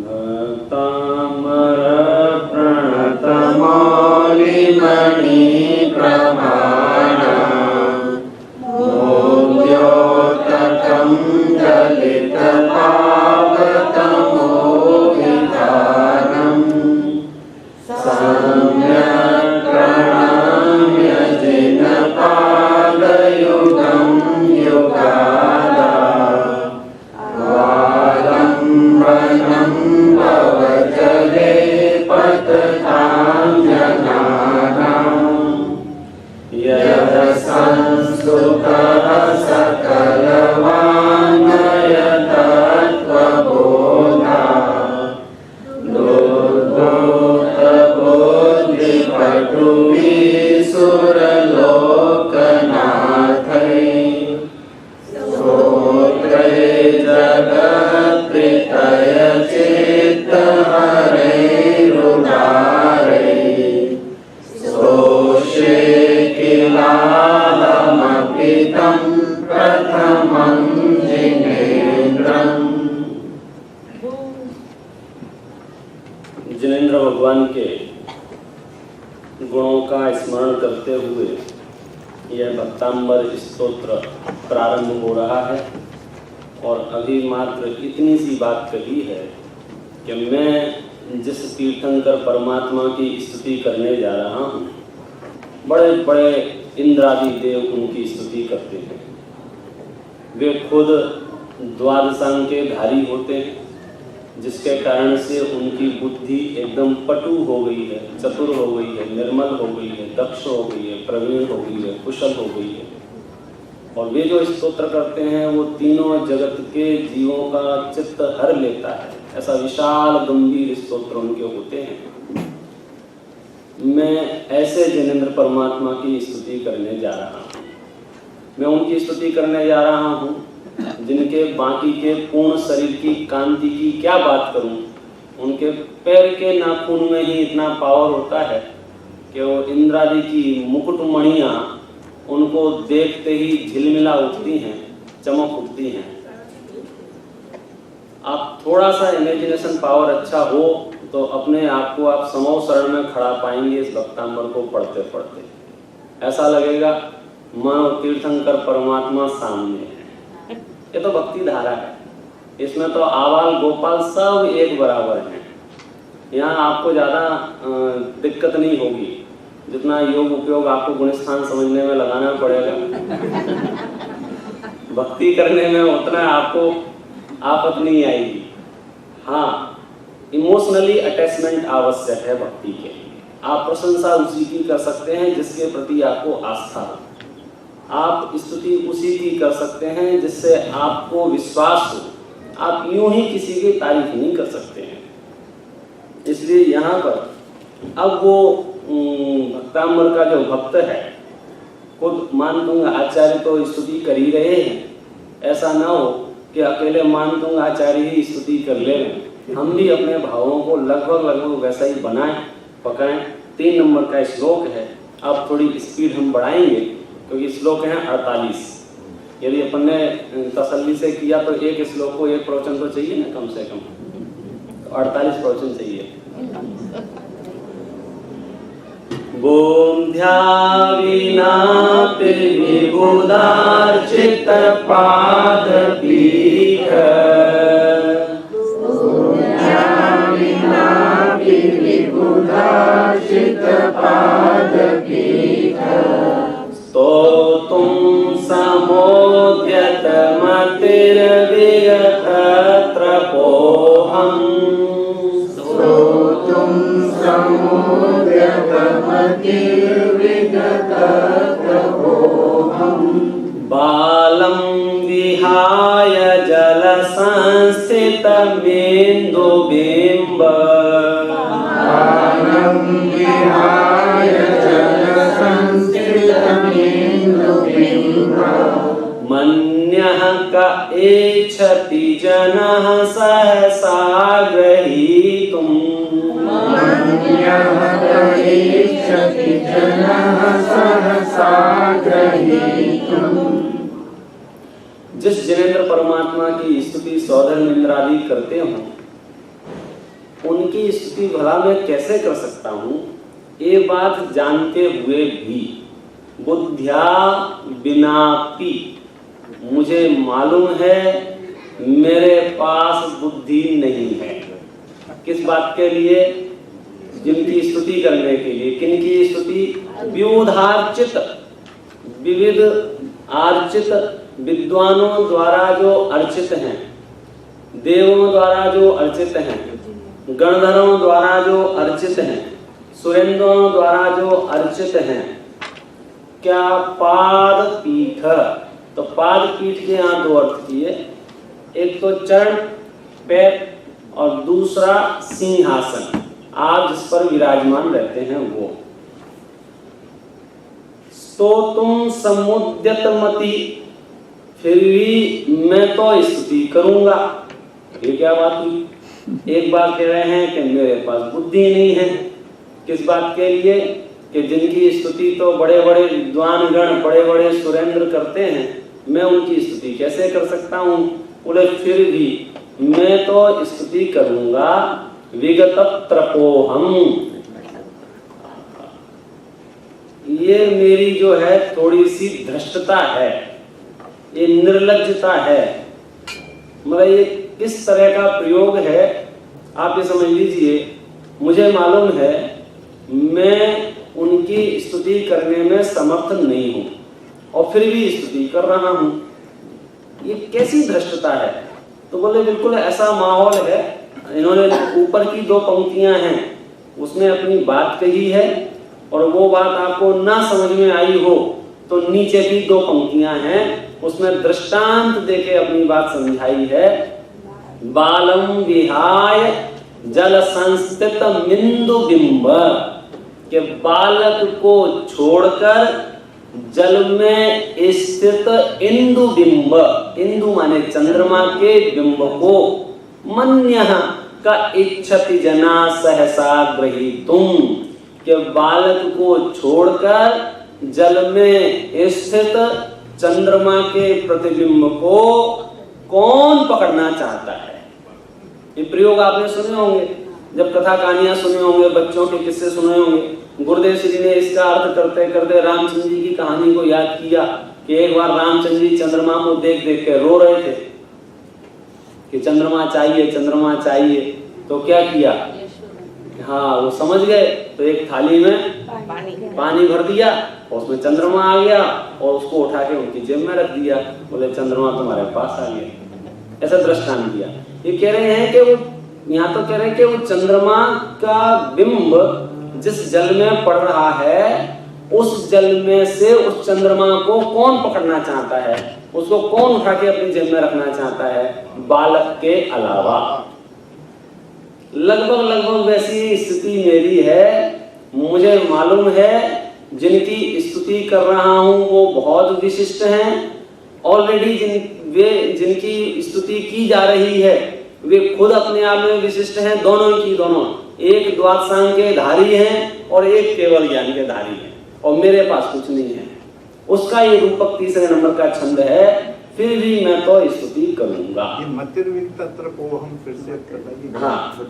भक्तामर प्रणतमौलिमणि प्रमाण मोद्योतकं गलितपावतमोहितारम् सम्यक् प्रणम्य जिनपादयुगं युगादा वादम्बनं भवजले पततां जनानां यः संस्तुतः सकलवाङ्मय तत्त्वबोधा सुरलोकनाथै स्तोत्रै जगत्प्रीतय चित्तहरैरुदारै स्तोष्ये किलाहमपि तं प्रथमं जिनेन्द्रम्। जिनेन्द्र भगवान के गुणों का स्मरण करते हुए यह भक्तांबर स्तोत्र प्रारंभ हो रहा है और अभी मात्र इतनी सी बात कही है कि मैं जिस तीर्थंकर परमात्मा की स्तुति करने जा रहा हूँ, बड़े बड़े इंद्रादि देव उनकी स्तुति करते हैं। वे खुद द्वादशांग के धारी होते हैं, जिसके कारण से उनकी बुद्धि एकदम पटु हो गई है, चतुर हो गई है, निर्मल हो गई है, दक्ष हो गई है, प्रवीण हो गई है, कुशल हो गई है। और वे जो स्तोत्र करते हैं वो तीनों जगत के जीवों का चित्त हर लेता है। ऐसा विशाल गंभीर स्तोत्र उनके होते हैं। मैं ऐसे जिनेन्द्र परमात्मा की स्तुति करने जा रहा हूँ। मैं उनकी स्तुति करने जा रहा हूँ जिनके बाकी के पूर्ण शरीर की कांति की क्या बात करूं। उनके पैर के नाखून में ही इतना पावर होता है कि वो इंद्रादि की मुकुट मणियां उनको देखते ही झिलमिला उठती हैं, चमक उठती हैं। आप थोड़ा सा इमेजिनेशन पावर अच्छा हो तो अपने आप को आप समो शरण में खड़ा पाएंगे। इस भक्तांबर को पढ़ते पढ़ते ऐसा लगेगा मानो तीर्थंकर परमात्मा सामने है। ये तो भक्ति धारा है, इसमें तो आबाल गोपाल सब एक बराबर हैं। यहाँ आपको ज़्यादा दिक्कत नहीं होगी, जितना योग उपयोग आपको गुणस्थान समझने में लगाना पड़ेगा भक्ति करने में उतना आपको आफत नहीं आएगी। हाँ, इमोशनली अटैचमेंट आवश्यक है भक्ति के लिए। आप प्रशंसा उसी की कर सकते हैं जिसके प्रति आपको आस्था हो। आप स्तुति उसी की कर सकते हैं जिससे आपको विश्वास हो। आप यूं ही किसी की तारीफ नहीं कर सकते हैं। इसलिए यहाँ पर अब वो भक्तांबर का जो भक्त है, खुद मान दूंगा आचार्य तो स्तुति कर ही रहे हैं। ऐसा ना हो कि अकेले मान दूंगा आचार्य ही स्तुति कर ले रहे हैं। हम भी अपने भावों को लगभग वैसा ही बनाएं, पकाएं। 3 नंबर का श्लोक है। अब थोड़ी स्पीड हम बढ़ाएंगे क्योंकि श्लोक है 48। यदि अपन ने तसल्ली से किया तो एक श्लोक को एक प्रवचन तो चाहिए ना, कम से कम 48 प्रवचन चाहिए। बोम ध्याविनापि विबुधार्चित पाद पीठ तो तुम समोद्यत मतिर्विगत त्रपोहम् बालं विहाय जल संस्थितमेन्दुबिम्ब मन्यः क एच्छति जनः सहसा ग्रहीतुम् जिस जिनेन्द्र परमात्मा की स्तुति सौधर्म इंद्रादि करते हों, उनकी स्तुति भला मैं कैसे कर सकता हूँ, ये बात जानते हुए भी बुद्ध्या विनापि, मुझे मालूम है मेरे पास बुद्धि नहीं है। किस बात के लिए? जिनकी स्तुति करने के लिए। किनकी स्तुति? व्युधार्चित, विविध आर्चित विद्वानों द्वारा जो अर्चित हैं, देवों द्वारा जो अर्चित हैं, गणधरों द्वारा जो अर्चित हैं, सुरेंद्रों द्वारा जो अर्चित हैं। क्या? पाद पीठ। तो पाद पीठ के यहाँ दो अर्थ किए, एक तो चरण पैर और दूसरा सिंहासन, आप जिस पर विराजमान रहते हैं वो। तो तुम समुद्यतमति, फिर भी मैं तो स्तुति करूंगा। ये क्या बात हुई? एक बार कह रहे हैं कि मेरे पास बुद्धि नहीं है। किस बात के लिए? कि जिनकी स्तुति तो बड़े बड़े विद्वान गण, बड़े बड़े सुरेंद्र करते हैं, मैं उनकी स्तुति कैसे कर सकता हूँ? बोले फिर भी मैं तो स्तुति करूंगा। विगत त्रपोहम, ये मेरी जो है थोड़ी सी धृष्टता है, ये निर्लज्जता है। मतलब ये किस तरह का प्रयोग है आप ये समझ लीजिए। मुझे मालूम है मैं उनकी स्तुति करने में समर्थ नहीं हूं और फिर भी स्तुति कर रहा हूं, ये कैसी धृष्टता है? तो बोले बिल्कुल ऐसा माहौल है। इन्होंने ऊपर की दो पंक्तियां हैं उसमें अपनी बात कही है, और वो बात आपको ना समझ में आई हो तो नीचे की दो पंक्तियां हैं उसमें दृष्टांत देके अपनी बात समझाई है। बालम विहाय जल संस्थित मिंदु बिंब, के बालक को छोड़कर जल में स्थित इंदु बिंब, इंदु माने चंद्रमा के बिंब को, मन्यः का इच्छति जना सहसा ग्रहीतुम, के बालक को छोड़कर जल में स्थित चंद्रमा के प्रतिबिंब को कौन पकड़ना चाहता है? ये प्रयोग आपने सुने होंगे, जब कथा कहानियां सुने होंगे, बच्चों के किस्से सुने होंगे। गुरुदेव श्री ने इसका अर्थ करते करते रामचंद्र जी की कहानी को याद किया कि एक बार रामचंद्र जी चंद्रमा को देख देख के रो रहे थे कि चंद्रमा चाहिए, चंद्रमा चाहिए। तो क्या किया? हाँ, वो समझ गए तो एक थाली में पानी भर दिया और उसमें चंद्रमा आ गया और उसको उठा के उनकी जेब में रख दिया। बोले चंद्रमा तुम्हारे पास आ गया। ऐसा दृष्टांत दिया। ये कह रहे हैं कि वो, यहाँ तो कह रहे हैं कि वो चंद्रमा का बिंब जिस जल में पड़ रहा है उस जल में से उस चंद्रमा को कौन पकड़ना चाहता है, उसको कौन उठा के अपनी जेब में रखना चाहता है? बालक के अलावा। लगभग लगभग वैसी स्थिति मेरी है। मुझे मालूम है जिनकी स्तुति कर रहा हूं वो बहुत विशिष्ट हैं। ऑलरेडी जिनकी स्तुति की जा रही है वे खुद अपने आप में विशिष्ट हैं, दोनों की दोनों। एक द्वादशांग के धारी हैं और एक केवल ज्ञान के धारी हैं, और मेरे पास कुछ नहीं है। उसका ये रूपक तीसरे नंबर का छंद है, फिर भी मैं तो स्तुति करूंगा। हम फिर से हाँ,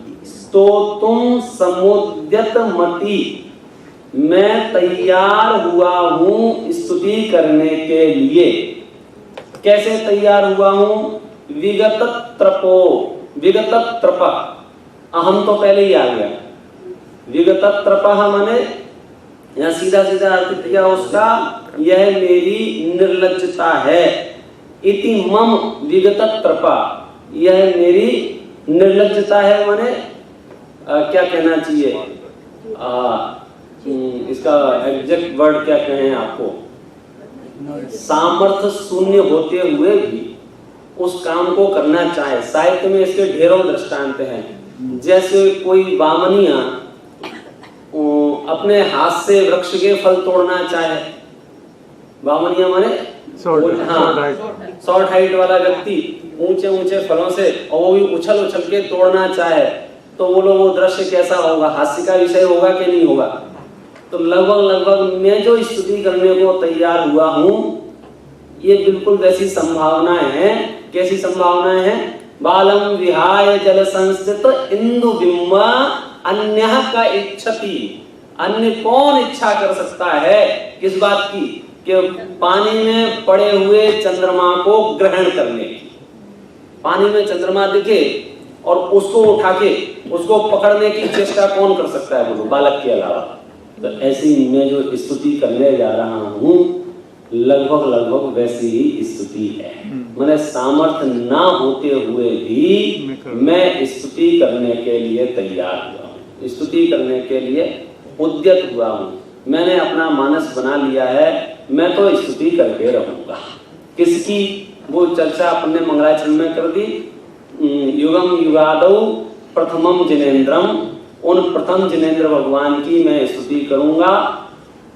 तो तुम समुद्यत मति, मैं तैयार हुआ हूं स्तुति करने के लिए। कैसे तैयार हुआ हूं? विगत त्रपो, विगत त्रप, अहम तो पहले ही आ गया। विगत त्रप माने यहाँ सीधा सीधा अर्थ किया उसका, यह मेरी निर्लज्जता है। इति मम विगत त्रपा, यह मेरी निर्लज्जता है। माने क्या कहना चाहिए? इसका एग्जैक्ट वर्ड क्या कहें आपको? सामर्थ्य शून्य होते हुए भी उस काम को करना चाहे। साहित्य में इसके ढेरों दृष्टांत हैं। जैसे कोई बामनिया अपने हाथ से वृक्ष के फल तोड़ना चाहे। बामनिया माने शॉर्ट हाइट वाला व्यक्ति ऊंचे ऊंचे फलों से, और वो भी उछल उछल के तोड़ना चाहे, तो बोलो वो दृश्य कैसा होगा? हास्य का विषय होगा कि नहीं होगा? तो लगभग लगभग मैं जो स्तुति करने को तैयार हुआ हूं, ये बिल्कुल वैसी संभावनाएं हैं। कैसी संभावनाएं हैं? बालम विहाय जल संस्थित इंदु बिंब अन्यः का इच्छति। अन्य कौन इच्छा कर सकता है किस बात की कि पानी में पड़े हुए चंद्रमा को ग्रहण करने की। पानी में चंद्रमा दिखे और उसको उठा के उसको पकड़ने की चेष्टा कौन कर सकता है बोलो, बालक के अलावा। तो ऐसी मैं जो स्तुति करने जा रहा हूँ लगभग वैसी ही स्तुति है। मैंने सामर्थ्य ना होते हुए भी मैं स्तुति करने के लिए तैयार हुआ हूँ, स्तुति करने के लिए उद्यत हुआ हूँ। मैंने अपना मानस बना लिया है, मैं तो स्तुति करके रहूंगा। किसकी? वो चर्चा अपन ने मंगलाचरण में कर दी। युगम युगादौ प्रथमम जिनेन्द्रम, उन प्रथम जिनेन्द्र भगवान की मैं स्तुति करूंगा।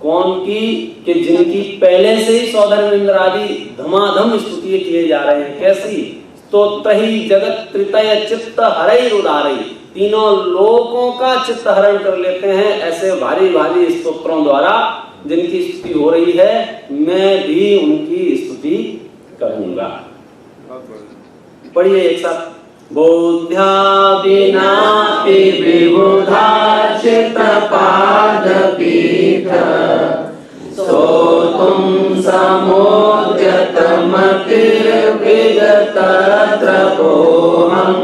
कौन की? कि जिनकी पहले से ही सौधर्मेंद्र आदि धमाधम स्तुति किए जा रहे हैं। कैसी? तो त्रही जगत त्रितय चित्त हरई उदारई, तीनों लोकों का चित्त हरण कर लेते हैं ऐसे भारी भारी स्तोत्रों द्वारा जिनकी स्तुति हो रही है, मैं भी उनकी स्तुति करूंगा। पढ़िए एक साथ। बोध्या बिना विबुधा चित पाद पीठ सोतुम समोद्यत मतिर विगत त्रपोहम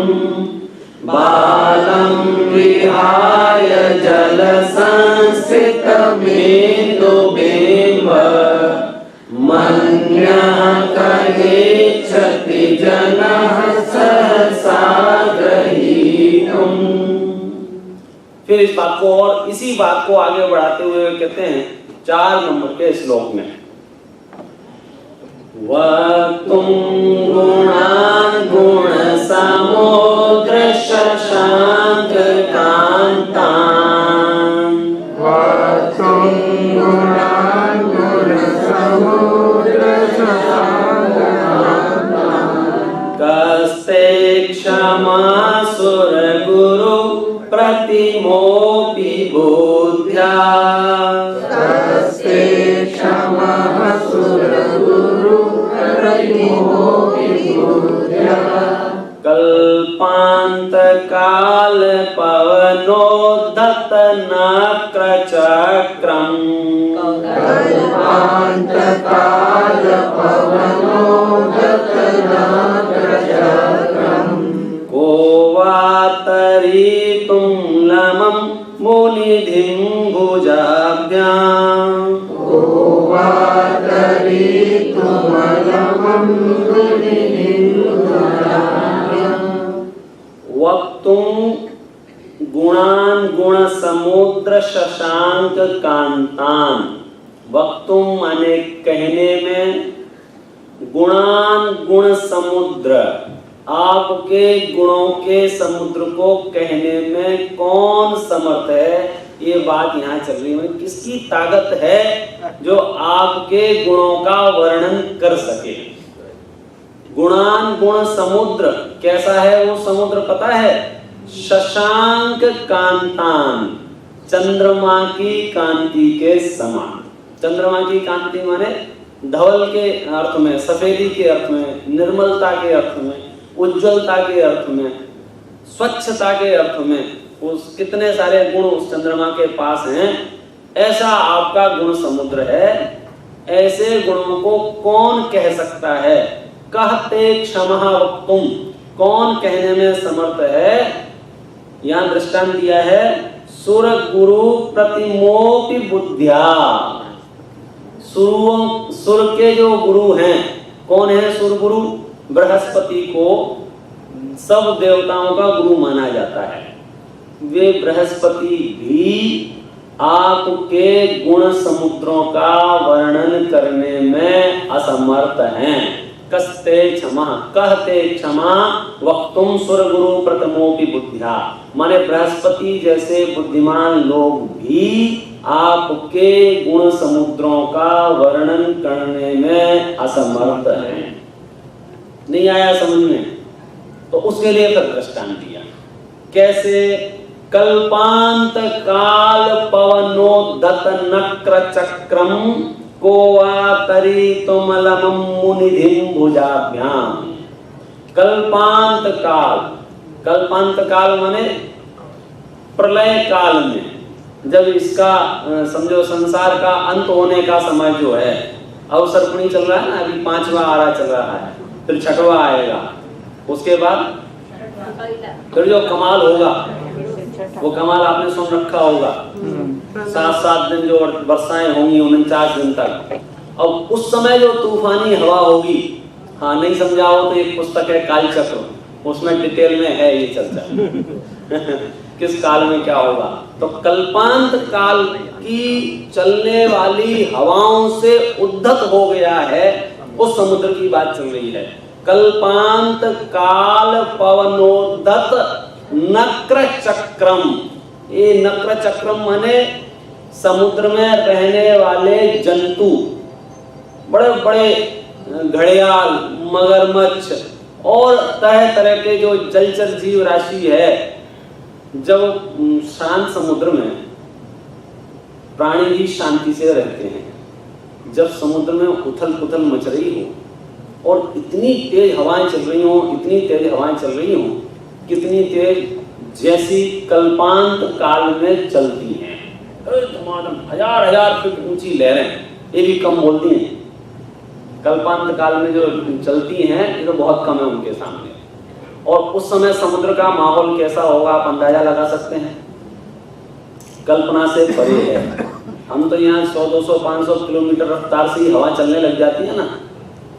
बालम विहाय जल संस्थित मेदु बिंब मन्यः कहेच्छति जनः सहसा ग्रहीतुम्। फिर इस बात को और इसी बात को आगे बढ़ाते हुए कहते हैं 4 नंबर के श्लोक में, वक्तुं गुणान् गुण समुद्र शशांक कांतान्, वक्तुं गुणान् गुण समुद्र शशांक कांतान्, कस्ते क्षमा सुर गुरु प्रतिमोपि बुद्ध्या, कस्ते क्षमा सुर गुरु प्रतिमोपि बुद्ध्या, कल्पांत काल पवनोद्धत नक्र चक्रम, कल्पांत काल पवनोद्धत नक्र चक्रम, को वातरितुं लमं मुनिधिं भुजाभ्यां, को वातरितुं लमं मुनिधिं भुजाभ्यां, वक्तुं गुणान् गुण समुद्र शशांक कांतान। वक्तुं माने कहने में, गुणान् गुण समुद्र आपके गुणों के समुद्र को कहने में कौन समर्थ है? ये बात यहाँ चल रही है। किसकी ताकत है जो आपके गुणों का वर्णन कर सके? गुणान गुण समुद्र, कैसा है वो समुद्र पता है? शशांक कांतान, चंद्रमा की कांति के समान। चंद्रमा की कांति माने धवल के अर्थ में, सफेदी के अर्थ में, निर्मलता के अर्थ में, उज्ज्वलता के अर्थ में, स्वच्छता के अर्थ में। उस कितने सारे गुण उस चंद्रमा के पास हैं। ऐसा आपका गुण समुद्र है। ऐसे गुणों को कौन कह सकता है? कहते क्षमा वक्तुम, कौन कहने में समर्थ है? यहां दृष्टांत दिया है, सुर गुरु प्रतिमोपि बुद्ध्या। सुर के जो गुरु हैं, कौन है सुर गुरु? बृहस्पति को सब देवताओं का गुरु माना जाता है। वे बृहस्पति भी आपके गुण समुद्रों का वर्णन करने में असमर्थ हैं। कस्ते क्षमा, कहते क्षमा वक्तुम सुर गुरु प्रथमोपि बुद्ध्या, माने बृहस्पति जैसे बुद्धिमान लोग भी आपके गुण समुद्रों का वर्णन करने में असमर्थ हैं। नहीं आया समझ में? तो उसके लिए फिर दृष्टांत दिया। कैसे? कल्पांत काल पवनोद्धत नक्र चक्रम को वातरितुम लमं मुनिधिं भुजाभ्याम, कल्पांत काल, कल्पांत काल माने प्रलय काल में, जब इसका समझो संसार का अंत होने का समय जो है, अब सर्पणी चल रहा है ना, अभी 5वां आरा चल रहा है, फिर 6वां आएगा, उसके बाद फिर जो कमाल होगा वो कमाल आपने सुन रखा होगा, 7-7 दिन जो वर्षाएं होंगी 49 दिन तक, और उस समय जो तूफानी हवा होगी, हाँ नहीं समझा हो तो एक पुस्तक है कालचक्र, उसमें डिटेल में है ये चर्चा किस काल में क्या होगा। तो कल्पांत काल की चलने वाली हवाओं से उद्धत हो गया है उस समुद्र की बात चल रही है। कल्पांत काल पवनोद्धत नक्र चक्रम, ये नक्र चक्रम माने समुद्र में रहने वाले जंतु, बड़े बड़े घड़ियाल, मगरमच्छ और तरह तरह के जो जलचर जीव राशि है, जब शांत समुद्र में प्राणी भी शांति से रहते हैं, जब समुद्र में उथल पुथल मच रही हो और इतनी तेज हवाएं चल रही हो, इतनी तेज हवाएं चल रही हो, कितनी तेज जैसी कल्पांत काल में चलती हैं, हजार हजार फीट ऊंची लहरें, ये भी कम बोलती हैं। कल्पांत काल में जो चलती हैं ये तो बहुत कम है उनके सामने। और उस समय समुद्र का माहौल कैसा होगा आप अंदाजा लगा सकते हैं, कल्पना से परे है। हम तो यहाँ 100-200-500 किलोमीटर रफ्तार से ही हवा चलने लग जाती है ना,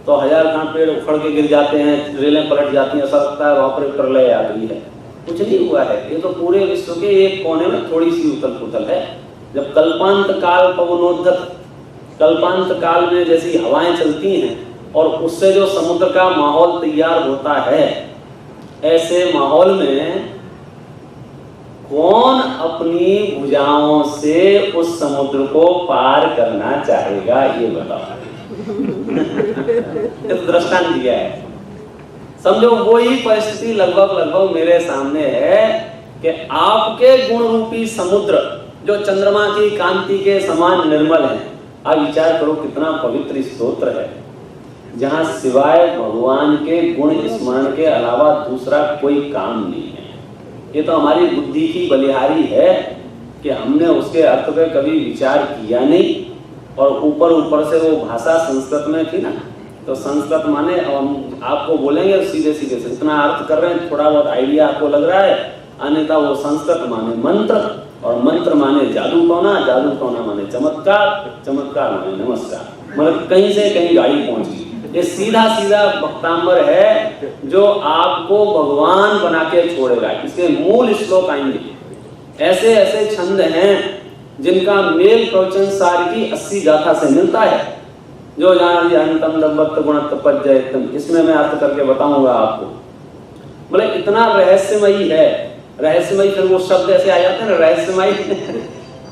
तो हजार खान पेड़ उखड़ के गिर जाते हैं, रेलें पलट जाती हैं, ऐसा लगता है वहां पर प्रलय आ गई है। कुछ नहीं हुआ है, ये तो पूरे विश्व के एक कोने में थोड़ी सी उथल पुथल है। जब कल्पांत काल पवनोद्धत, कल्पांत काल में जैसी हवाएं चलती हैं और उससे जो समुद्र का माहौल तैयार होता है, ऐसे माहौल में कौन अपनी भुजाओं से उस समुद्र को पार करना चाहेगा, ये बताओ। ये तो दृष्टांत दिया है। समझो वही परिस्थिति लगभग मेरे सामने है कि आपके गुण रूपी समुद्र जो चंद्रमा की कांति के समान निर्मल है, आप विचार करो कितना पवित्र स्तोत्र है, जहां सिवाय भगवान के गुण स्मरण के अलावा दूसरा कोई काम नहीं है। ये तो हमारी बुद्धि की बलिहारी है कि हमने उसके अर्थ पे कभी विचार किया नहीं, और ऊपर से वो भाषा संस्कृत में थी ना, तो संस्कृत माने हम आपको बोलेंगे सीधे सीधे से इतना अर्थ कर रहे हैं, थोड़ा बहुत आइडिया आपको लग रहा है, अन्यथा वो संस्कृत माने मंत्र, और मंत्र माने जादू टोना माने चमत्कार, चमत्कार माने नमस्कार, मतलब कहीं से कहीं गाड़ी पहुंच गई। ये सीधा सीधा भक्तांबर है जो आपको भगवान बना के छोड़ेगा। इसके मूल श्लोक आएंगे, ऐसे ऐसे छंद हैं जिनका मेल प्रवचन सार की 80 गाथा से मिलता है, जो जानतम दब्बत गुणत पज्जयतम, इसमें मैं अर्थ करके बताऊंगा आपको। मतलब इतना रहस्यमयी है, रहस्यमयी, फिर वो शब्द ऐसे आ जाते हैं ना रहस्यमयी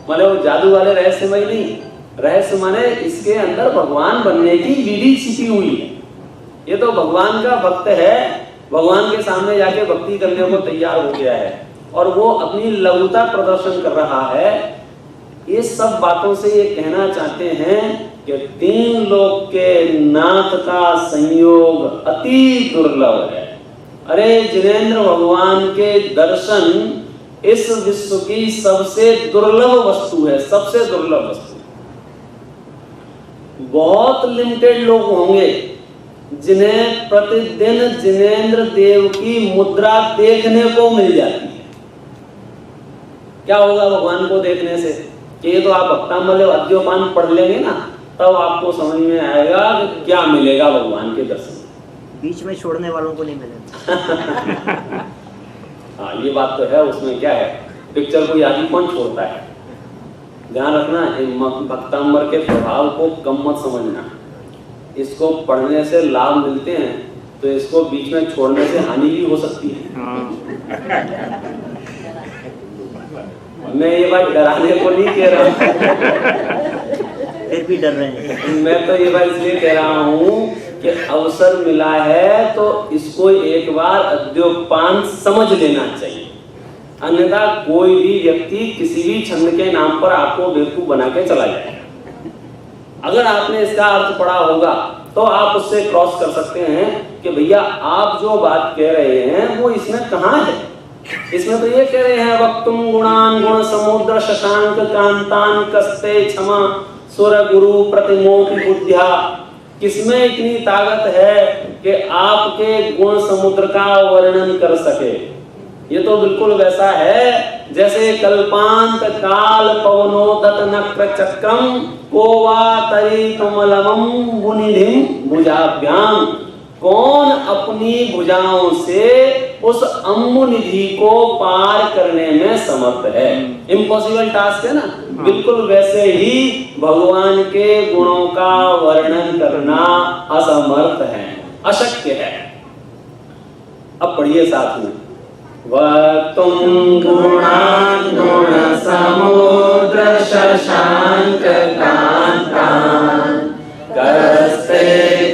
मतलब वो जादू वाले रहस्यमयी नहीं, रहस्य माने इसके अंदर भगवान बनने की विधि छिपी हुई है। ये तो भगवान का भक्त है, भगवान के सामने जाके भक्ति करने को तैयार हो गया है और वो अपनी लघुता प्रदर्शन कर रहा है। ये सब बातों से ये कहना चाहते हैं कि 3 लोक के नाथ का संयोग अति दुर्लभ है। अरे जिनेंद्र भगवान के दर्शन इस विश्व की सबसे दुर्लभ वस्तु है, सबसे दुर्लभ वस्तु। बहुत लिमिटेड लोग होंगे जिन्हें प्रतिदिन जिनेंद्र देव की मुद्रा देखने को मिल जाती है। क्या होगा भगवान को देखने से? ये तो आप भक्तामल अद्योपान पढ़ लेंगे ना, तब आपको समझ में आएगा कि क्या मिलेगा भगवान के दर्शन। बीच में छोड़ने वालों को नहीं मिलेगा। हाँ ये बात तो है, उसमें क्या है, पिक्चर को आदि कौन छोड़ता है। ध्यान रखना, भक्तांबर के प्रभाव को कम मत समझना। इसको पढ़ने से लाभ मिलते हैं तो इसको बीच में छोड़ने से हानि भी हो सकती है। मैं ये बात डराने को नहीं कह रहा हूँ, फिर भी डर रहे हैं। मैं तो ये बात इसलिए कह रहा हूँ कि अवसर मिला है तो इसको एक बार अद्योपान समझ लेना चाहिए। अन्यथा कोई भी व्यक्ति किसी भी छंद के नाम पर आपको बेवकूफ बना के चला जाए। अगर आपने इसका अर्थ पढ़ा होगा तो आप उससे क्रॉस कर सकते हैं कि भैया आप जो बात कह रहे हैं वो इसमें कहाँ है? इसमें तो ये कह रहे हैं वक्तुम गुणान गुण समुद्र शशांक कांतान कस्ते क्षमा सुर गुरु प्रतिमोहि बुद्ध्या। किसमें इतनी ताकत है कि आपके गुण समुद्र का वर्णन कर सके? ये तो बिल्कुल वैसा है जैसे कल्पांत काल पवनोदत नक्र चक्रम कोवा तरी तुमलमम मुनिधिम भुजाभ्याम। कौन अपनी भुजाओं से उस अम्बु निधि को पार करने में समर्थ है? इम्पॉसिबल टास्क है ना। बिल्कुल वैसे ही भगवान के गुणों का वर्णन करना असमर्थ है, अशक्य है। अब पढ़िए साथ में, वक्तुम गुणान् गुण समुद्र शशांक कांतान् कस्ते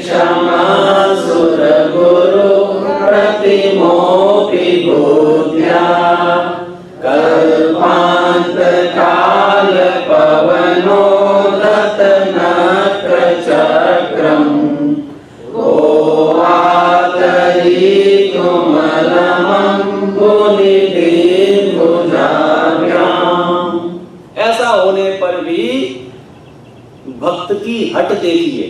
क्षमा सुर गुरु प्रतिमोहि बुद्ध्या। कल्पांत काल पवनोदत नक्र चक्रम कोवातरी तुमलमं मुनिधिं भुजाभ्याम। ऐसा होने पर भी भक्त की हट देखिए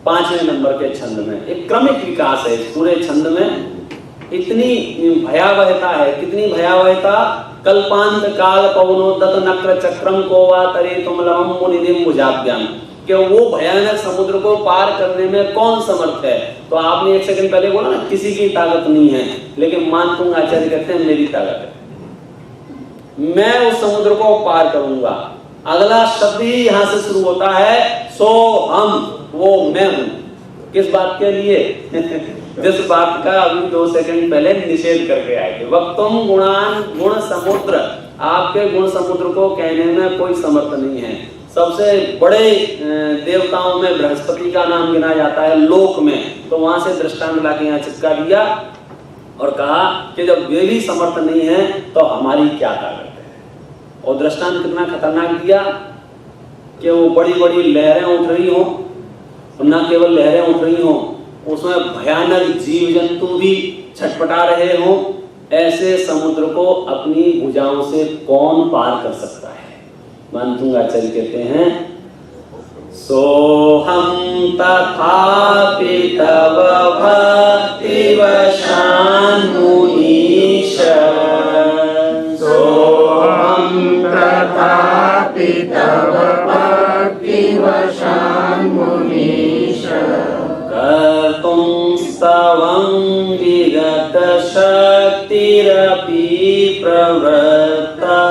5वें नंबर के छंद में। एक क्रमिक विकास है इस पूरे छंद में। इतनी भयावहता है, कितनी भयावहता। कल्पांत काल पवनोदत नक्र चक्रम कोवा तरे तुमलमं मुनिधिं भुजाभ्याम, कि वो भयानक समुद्र को पार करने में कौन समर्थ है? तो आपने एक सेकंड पहले बोला ना किसी की ताकत नहीं है, लेकिन मानतुंग आचार्य कहते हैं मेरी ताकत है, मैं उस समुद्र को पार करूंगा। अगला शब्द ही यहां से शुरू होता है, सो हम, वो मैं हूं। किस बात के लिए? जिस बात का अभी 2 सेकंड पहले निषेध करके आए थे। वक्तुम गुणान गुण समुद्र, आपके गुण समुद्र को कहने में कोई समर्थ नहीं है। सबसे बड़े देवताओं में बृहस्पति का नाम गिना जाता है लोक में, तो वहां से दृष्टांत लाके यहाँ चिपका दिया और कहा कि जब वे भी समर्थ नहीं है तो हमारी क्या ताकत है। और दृष्टांत कितना खतरनाक दिया कि वो बड़ी बड़ी लहरें उठ रही हो, न केवल लहरें उठ रही हो, उसमें भयानक जीव जंतु भी छटपटा रहे हो। ऐसे समुद्र को अपनी भुजाओं से कौन पार कर सकता है? मानतुंग आचार्य कहते हैं, सोहम तथापि तव भक्ति वशान मुनीश। सोहम तथापि तव भक्ति वशान मुनीश। कर्तुं स्तवं विगत शक्तिरपि प्रवृत्ता।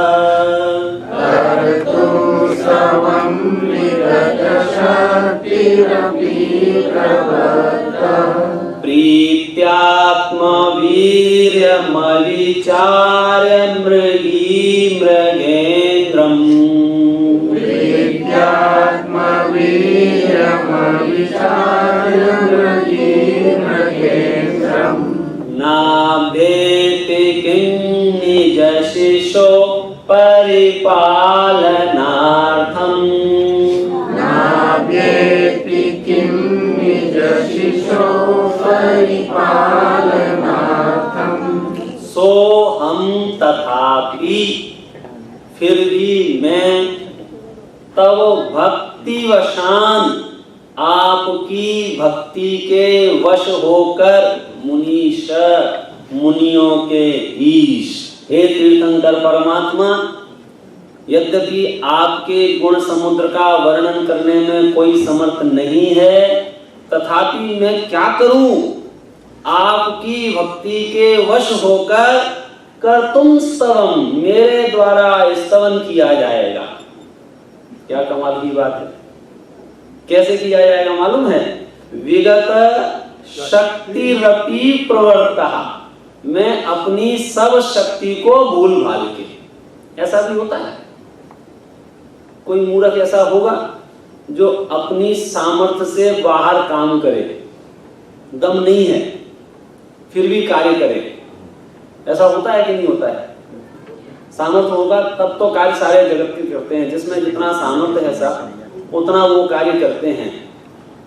प्रीत्यात्मवीर्यमविचार्य मृगी मृगेन्द्रम्। नाभेति किं निज शिशो परिपालनार्थम्। नाभेति किं निज शिशो परिपालनार्थम्। सो हम तथापि, फिर भी मैं, तव भक्ति वशान, आपकी भक्ति के वश होकर, मुनीश, मुनियों के ईश, हे तीर्थंकर परमात्मा, यद्यपि आपके गुण समुद्र का वर्णन करने में कोई समर्थ नहीं है, तथापि मैं क्या करूं? आपकी भक्ति के वश होकर कर्तुम स्तवम, मेरे द्वारा स्तवन किया जाएगा। क्या कमाल की बात है। कैसे किया जाएगा मालूम है? विगत शक्तिरपि प्रवृत्ता, मैं अपनी सब शक्ति को भूल भाल के। ऐसा भी होता है, कोई मूर्ख ऐसा होगा जो अपनी सामर्थ्य से बाहर काम करे, दम नहीं है फिर भी कार्य करे। ऐसा होता है कि नहीं होता है? सामर्थ्य होगा तब तो कार्य सारे जगत के करते हैं, जिसमें जितना सामर्थ्य है सब उतना वो कार्य करते हैं।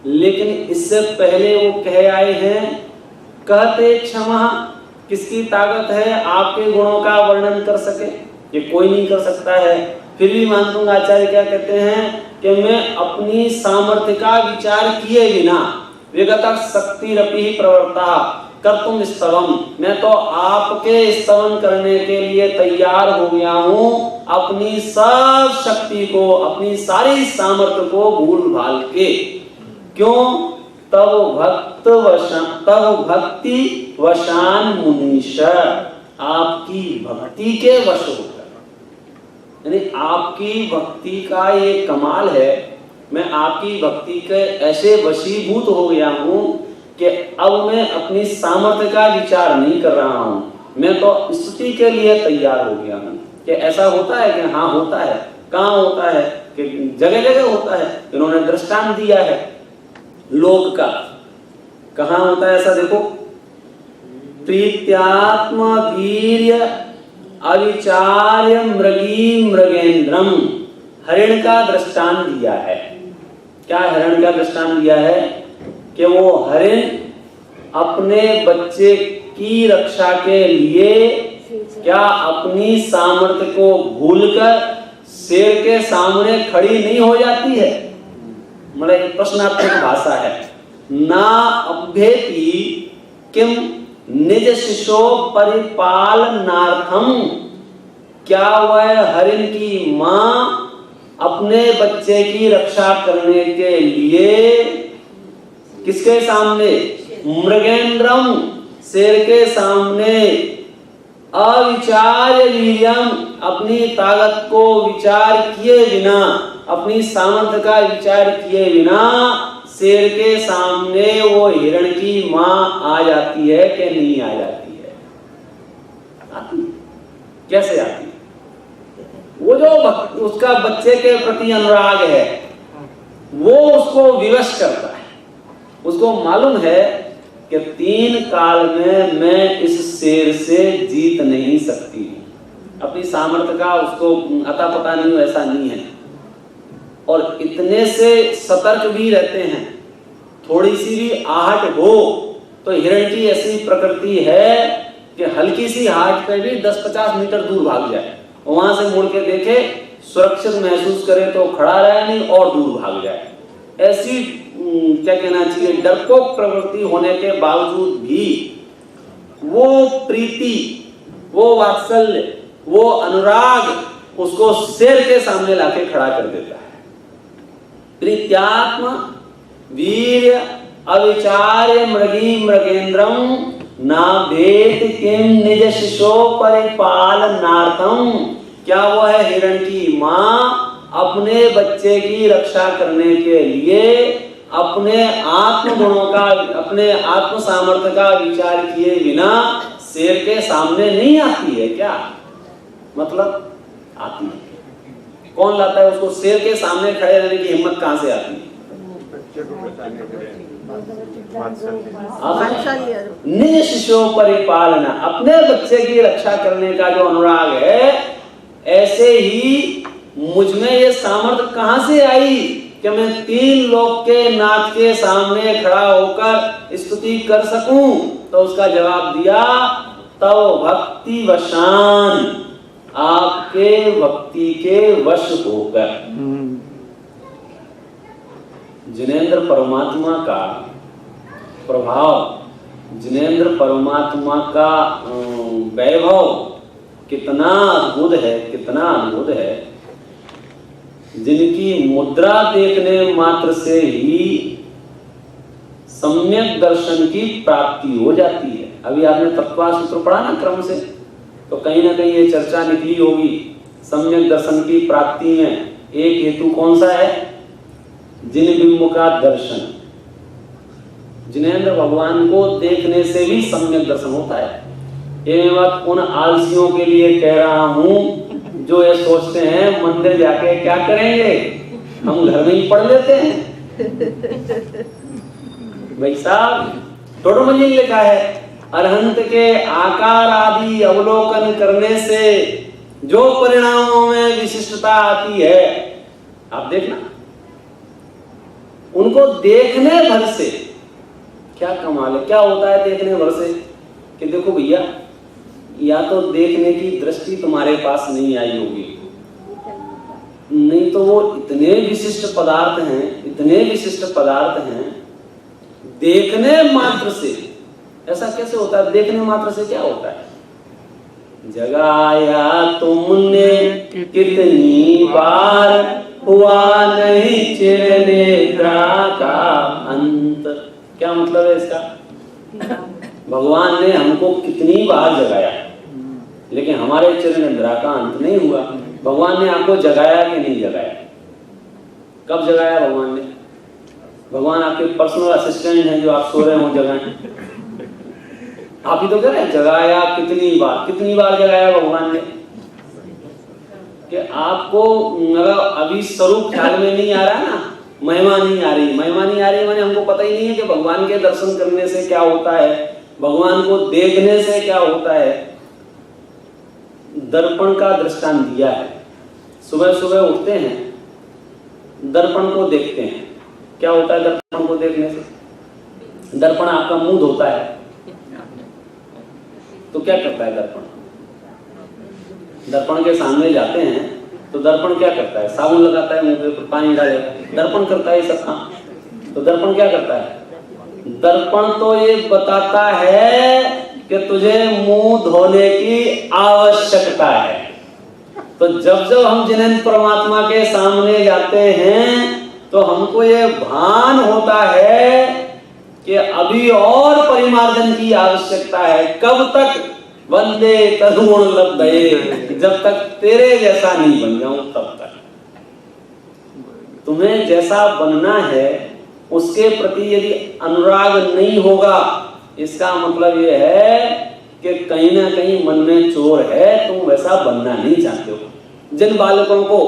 लेकिन इससे पहले वो कह आए हैं कहते क्षमा, किसकी ताकत है आपके गुणों का वर्णन कर सके? ये कोई नहीं कर सकता है। फिर भी मानतुंग आचार्य क्या कहते हैं कि मैं अपनी सामर्थ्य का विचार किए बिना विगत शक्तिरपि प्रवर्ता कर्तुम स्तवम, मैं तो आपके स्तवन करने के लिए तैयार हो गया हूं, अपनी सब शक्ति को, अपनी सारी सामर्थ्य को भूल भाल के। क्यों? तब भक्ति वशान मुनीश, आपकी भक्ति के वश होकर, यानी आपकी भक्ति का ये कमाल है, मैं आपकी भक्ति के ऐसे वशीभूत हो गया हूं कि अब मैं अपनी सामर्थ्य का विचार नहीं कर रहा हूं, मैं तो स्तुति के लिए तैयार हो गया हूं। कि ऐसा होता है कि हाँ होता है। कहाँ होता है? कि जगह जगह होता है। इन्होंने दृष्टांत दिया है लोक का। कहाँ होता है ऐसा? देखो, प्रीत्यात्म वीर्य अविचार्य मृगी मृगेंद्रम, हरिण का दृष्टांत दिया है। क्या हरिण का दृष्टांत दिया है? कि वो हरिण अपने बच्चे की रक्षा के लिए क्या अपनी सामर्थ्य को भूलकर शेर के सामने खड़ी नहीं हो जाती है? मतलब एक प्रश्नात्मक भाषा है। ना अभ्येति किम निज शिशो परिपालनार्थम, क्या वह हरिण की मां अपने बच्चे की रक्षा करने के लिए किसके सामने? मृगेंद्रम, शेर के सामने अविचार्य वीर्यम, अपनी ताकत को विचार किए बिना, अपनी सामर्थ्य का विचार किए बिना शेर के सामने वो हिरण की मां आ जाती है कि नहीं आ जाती है? आती। कैसे आती? वो जो उसका बच्चे के प्रति अनुराग है वो उसको विवश करता है। उसको मालूम है कि 3 काल में मैं इस शेर से जीत नहीं सकती। अपनी सामर्थ्य का उसको अता पता नहीं, ऐसा नहीं है। और इतने से सतर्क भी रहते हैं, थोड़ी सी भी आहट हो तो हिरण की ऐसी प्रकृति है कि हल्की सी आहट पे भी 10-50 मीटर दूर भाग जाए, वहां से मुड़ के देखे, सुरक्षित महसूस करे तो खड़ा रहे, नहीं और दूर भाग जाए। ऐसी क्या कहना चाहिए, डरपोक प्रवृत्ति होने के बावजूद भी वो प्रीति, वो वात्सल्य, वो अनुराग उसको शेर के सामने लाके खड़ा कर देता है। प्रीत्यात्म वीर्य अविचार्य मृगी मृगेंद्रम ना भेद किम निज शिशो परिपालनार्थम, क्या वो है हिरण की मां अपने बच्चे की रक्षा करने के लिए अपने आत्म गुणों का, अपने आत्म सामर्थ्य का विचार किए बिना शेर के सामने नहीं आती है क्या? मतलब आती है। कौन लाता है उसको? शेर के सामने खड़े रहने की हिम्मत कहां से आती है? निज शिशो परिपालना, अपने बच्चे की रक्षा करने का जो अनुराग है, ऐसे ही मुझ में ये सामर्थ्य कहां से आई कि मैं 3 लोक के नाथ के सामने खड़ा होकर स्तुति कर सकूं? तो उसका जवाब दिया, तव भक्ति वशान, आपके भक्ति के वश होकर। जिनेंद्र परमात्मा का प्रभाव, जिनेंद्र परमात्मा का वैभव कितना अद्भुत है, कितना अद्भुत है। जिनकी मुद्रा देखने मात्र से ही सम्यक दर्शन की प्राप्ति हो जाती है। अभी आपने तत्वासूत्र पढ़ा ना क्रम से, तो कहीं ना कहीं ये चर्चा निकली होगी। सम्यक दर्शन की प्राप्ति में एक हेतु कौन सा है? जिन बिंब का दर्शन। जिनेंद्र भगवान को देखने से भी सम्यक दर्शन होता है। ये बात उन आलसियों के लिए कह रहा हूं जो ये सोचते हैं मंदिर जाके क्या करेंगे, हम घर में ही पढ़ लेते हैं। भाई साहब, थोड़ा मुझे लिखा है, अरहंत के आकार आदि अवलोकन करने से जो परिणामों में विशिष्टता आती है, आप देखना, उनको देखने भर से क्या कमाल है, क्या होता है देखने भर से कि देखो भैया, या तो देखने की दृष्टि तुम्हारे पास नहीं आई होगी, नहीं तो वो इतने विशिष्ट पदार्थ हैं, इतने विशिष्ट पदार्थ हैं, देखने मात्र से। ऐसा कैसे होता है? देखने मात्र से क्या होता है? जगाया तुमने कितनी बार, हुआ नहीं चिरनिद्रा का अंत। क्या मतलब है इसका? भगवान ने हमको कितनी बार जगाया, लेकिन हमारे चिरनिद्रा का अंत नहीं हुआ। भगवान ने आपको जगाया कि नहीं जगाया? कब जगाया भगवान ने? भगवान आपके पर्सनल असिस्टेंट हैं जो आप सो रहे हो जगाएं? आप ही तो कह रहे हैं जगाया कितनी बार। कितनी बार जगाया भगवान ने? कि आपको अभी स्वरूप ख्याल में नहीं आ रहा ना, महिमा नहीं आ रही। महिमा नहीं आ रही माने हमको पता ही नहीं है कि भगवान के दर्शन करने से क्या होता है, भगवान को देखने से क्या होता है। दर्पण का दृष्टांत दिया है। सुबह सुबह उठते हैं, दर्पण को देखते हैं। क्या होता है दर्पण को देखने से? दर्पण आपका मुंह धोता है, तो क्या करता है दर्पण? दर्पण के सामने जाते हैं तो दर्पण क्या करता है? साबुन लगाता है, मुंह पे पानी डालेगा, दर्पण करता है सब काम। तो दर्पण क्या करता है? दर्पण तो ये बताता है कि तुझे मुंह धोने की आवश्यकता है। तो जब जब हम जिनेंद्र परमात्मा के सामने जाते हैं तो हमको ये भान होता है कि अभी और परिमार्जन की आवश्यकता है। कब तक? वंदे तरुण लब्धये, जब तक तेरे जैसा नहीं बन जाऊं तब तक। तुम्हें जैसा बनना है उसके प्रति यदि अनुराग नहीं होगा, इसका मतलब ये है कि कहीं ना कहीं मन में चोर है, तुम वैसा बनना नहीं चाहते हो। जिन बालकों को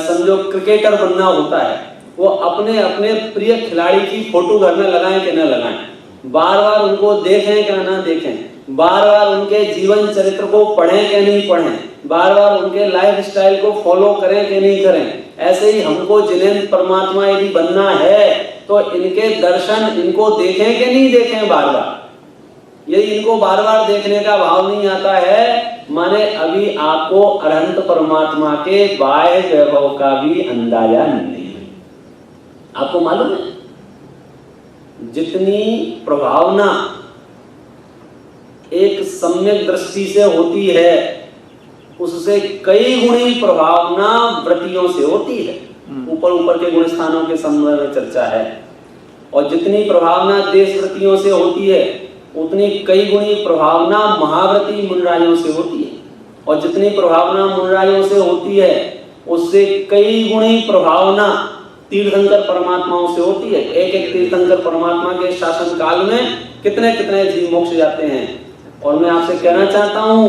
समझो क्रिकेटर बनना होता है, वो अपने अपने प्रिय खिलाड़ी की फोटो घर में लगाएं कि न लगाएं, बार बार उनको देखें कि ना देखें, बार बार उनके जीवन चरित्र को पढ़ें कि नहीं पढ़ें, बार बार उनके लाइफ स्टाइल को फॉलो करें कि नहीं करें। ऐसे ही हमको जिनेंद्र परमात्मा यदि बनना है तो इनके दर्शन इनको देखें कि नहीं देखें बार बार। यदि इनको बार बार देखने का भाव नहीं आता है, माने अभी आपको अनंत परमात्मा के बाह्य वैभव का भी अंदाजा नहीं है। आपको मालूम है जितनी प्रभावना एक सम्यक दृष्टि से होती है, उससे कई गुणी प्रभावना व्रतियों से होती है। ऊपर ऊपर के गुण स्थानों के संबंध में चर्चा है। और जितनी प्रभावना देश व्रतियों से होती है, उतनी कई गुणी प्रभावना महाव्रती मुनरायों से होती है। और जितनी प्रभावना मुनरायों से होती है, उससे कई गुणी प्रभावना तीर्थंकर परमात्माओं से होती है। एक एक तीर्थंकर परमात्मा के शासन काल में कितने कितने जीव मोक्ष जाते हैं। और मैं आपसे कहना चाहता हूं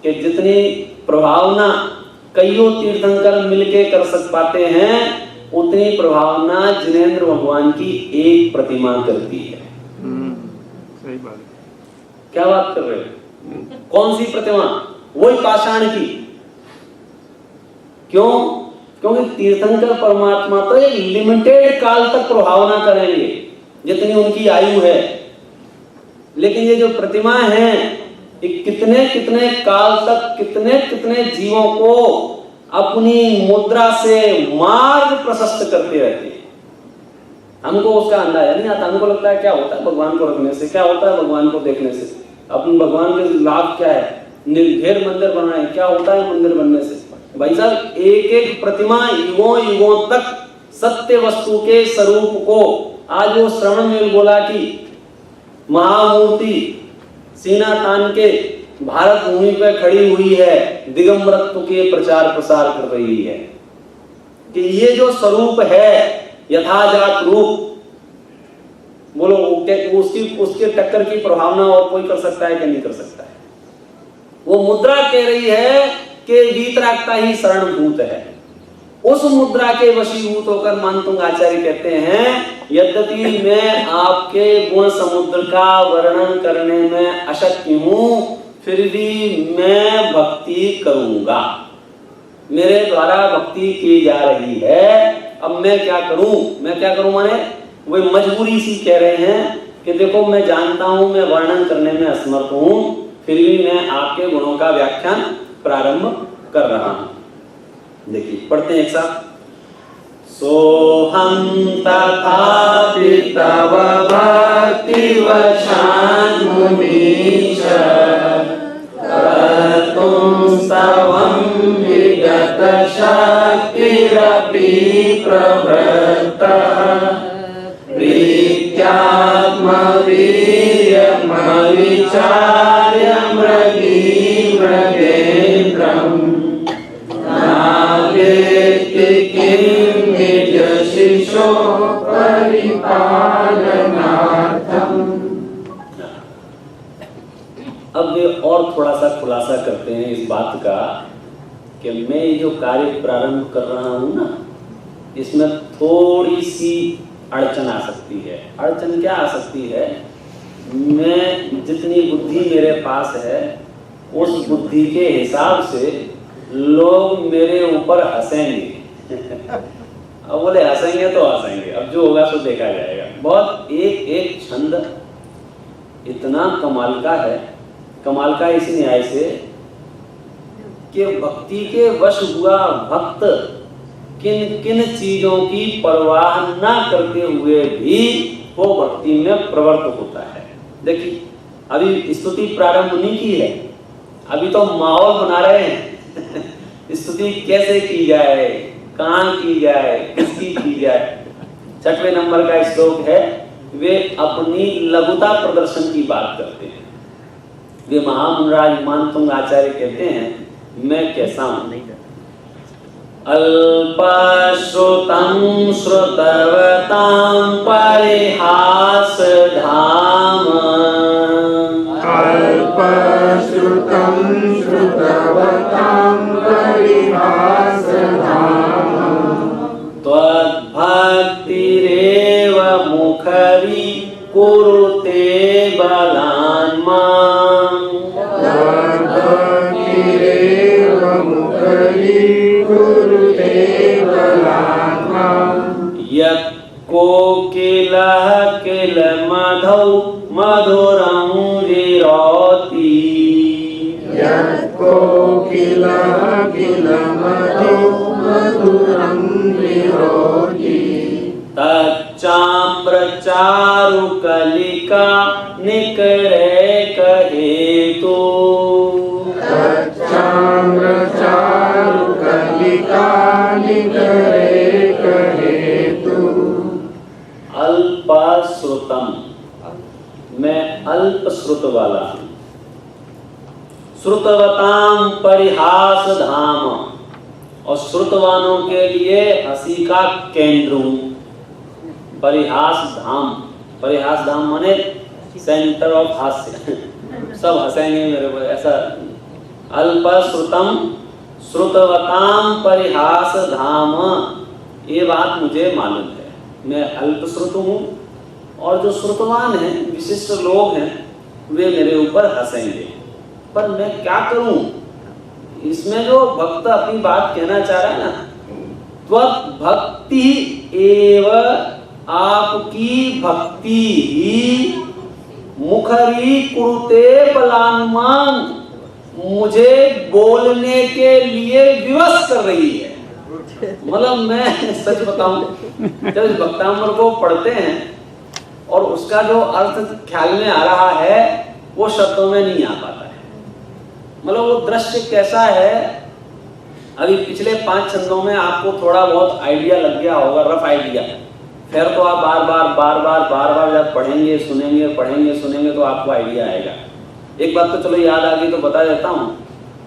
कि जितनी प्रभावना कईयों तीर्थंकर मिलके कर सक पाते हैं, उतनी प्रभावना जिनेंद्र भगवान की एक प्रतिमा करती है। सही बात। क्या बात कर रहे हो? कौन सी प्रतिमा? वही पाषाण की। क्यों? क्योंकि तीर्थंकर परमात्मा तो एक लिमिटेड काल तक प्रभावना करेंगे, जितनी उनकी आयु है। लेकिन ये जो प्रतिमा है, ये कितने कितने काल तक कितने कितने जीवों को अपनी मुद्रा से मार्ग प्रशस्त करते रहते हैं। हमको उसका अंदाजा नहीं आता। हमको लगता है क्या होता है भगवान को रखने से, क्या होता है भगवान को देखने से, अपन भगवान के लाभ क्या है, ढेर मंदिर बनाए, क्या होता है मंदिर बनने से। भाई साहब, एक एक प्रतिमा युगों युगों तक सत्य वस्तु के स्वरूप को, आज वो श्रवण में बोला कि महामूर्ति सीना तान के भारत भूमि पर खड़ी हुई है, दिगंबरत्व के प्रचार प्रसार कर रही है, कि ये जो स्वरूप है यथाजात रूप, बोलो उसके टक्कर की प्रभावना और कोई कर सकता है कि नहीं कर सकता है। वो मुद्रा कह रही है कि वीतरागता ही शरणभूत है। उस मुद्रा के वशीभूत होकर मानतुंग आचार्य कहते हैं, यद्यपि मैं आपके गुण समुद्र का वर्णन करने में अशक्य हूं, फिर भी मैं भक्ति करूंगा। मेरे द्वारा भक्ति की जा रही है, अब मैं क्या करूं? मैं क्या करूं माने वही मजबूरी सी कह रहे हैं कि देखो मैं जानता हूं, मैं वर्णन करने में असमर्थ हूं, फिर भी मैं आपके गुणों का व्याख्यान प्रारंभ कर रहा हूं। देखिए पढ़ते हैं एक साथ। सोहम तथापि तव भक्ति वशान मुनीश कर्तुं स्तवं विगत शक्तिरपि प्रवृत्तः प्रीत्यात्मवीर्यमविचार्य मृगी मृगेन्द्रम् नावेत्ति किं निजशिशो परिपालनार्थम्। अब वे और थोड़ा सा खुलासा करते हैं इस बात का कि मैं ये जो कार्य प्रारंभ कर रहा हूं ना, इसमें थोड़ी सी अड़चन आ सकती है। अड़चन क्या आ सकती है? मैं जितनी बुद्धि मेरे पास है उस बुद्धि के हिसाब से लोग मेरे ऊपर हंसेंगे। अब बोले हंसेंगे तो हंसेंगे, अब जो होगा सो देखा जाएगा। बहुत एक एक छंद इतना कमाल का है, कमाल का इस न्याय से कि भक्ति के वश हुआ भक्त किन किन चीजों की परवाह ना करते हुए भी वो भक्ति में प्रवृत्त होता है। देखिए अभी स्तुति प्रारंभ नहीं की है, अभी तो माहौल बना रहे हैं। स्तुति कैसे की जाए, कहाँ की जाए, किसकी की जाए। 6वें नंबर का श्लोक है, वे अपनी लघुता प्रदर्शन की बात करते हैं। वे महामुनिराज मानतुंग आचार्य कहते हैं मैं कैसा हूं। अल्पश्रुतं श्रुतवतां परिहासधाम अल्पश्रुतं श्रुतवतां परिहासधाम त्वद्भक्तिरेव मुखरी कुरुते बलान् माम् त्वद्भक्तिरेव मुखरी कुरुते बलान् माम् यत् कोकिलः किल मधौ मधुरं विरोति यत् कोकिलः किल मधौ मधुरं विरोति तच्चाम्रचारुकलिका निकरैकहेतु तच्चाम्रचारुकलिका निकरैकहेतु अल्पश्रुतम, मैं अल्प श्रुत वाला हूं। श्रुतवताम परिहास धाम, और श्रुतवानों के लिए हंसी का केंद्र हूं। परिहास धाम, परिहास धाम माने सेंटर ऑफ हास्य। सब हंसेंगे मेरे को, ऐसा। अल्पश्रुतम श्रुतवताम परिहास धाम, ये बात मुझे मालूम है। मैं अल्पश्रुत हूँ और जो श्रुतवान हैं, विशिष्ट लोग हैं, वे मेरे ऊपर हंसेंगे। पर मैं क्या करूं? इसमें जो भक्त अपनी बात कहना चाह रहा है ना, त्वद्भक्ति एव, आपकी भक्ति ही मुखरी कुरुते बलान् माम्, मुझे बोलने के लिए विवश कर रही है। मतलब मैं सच बताऊं, जब इस भक्तामृत को पढ़ते हैं और उसका जो अर्थ ख्याल में आ रहा है वो शब्दों में नहीं आ पाता है। मतलब वो दृश्य कैसा है, अभी पिछले 5 छंदों में आपको थोड़ा बहुत आइडिया लग गया होगा, रफ आइडिया। फिर तो आप बार बार जब पढ़ेंगे सुनेंगे तो आपको आइडिया आएगा। एक बात तो चलो याद आ गई तो बता देता हूँ।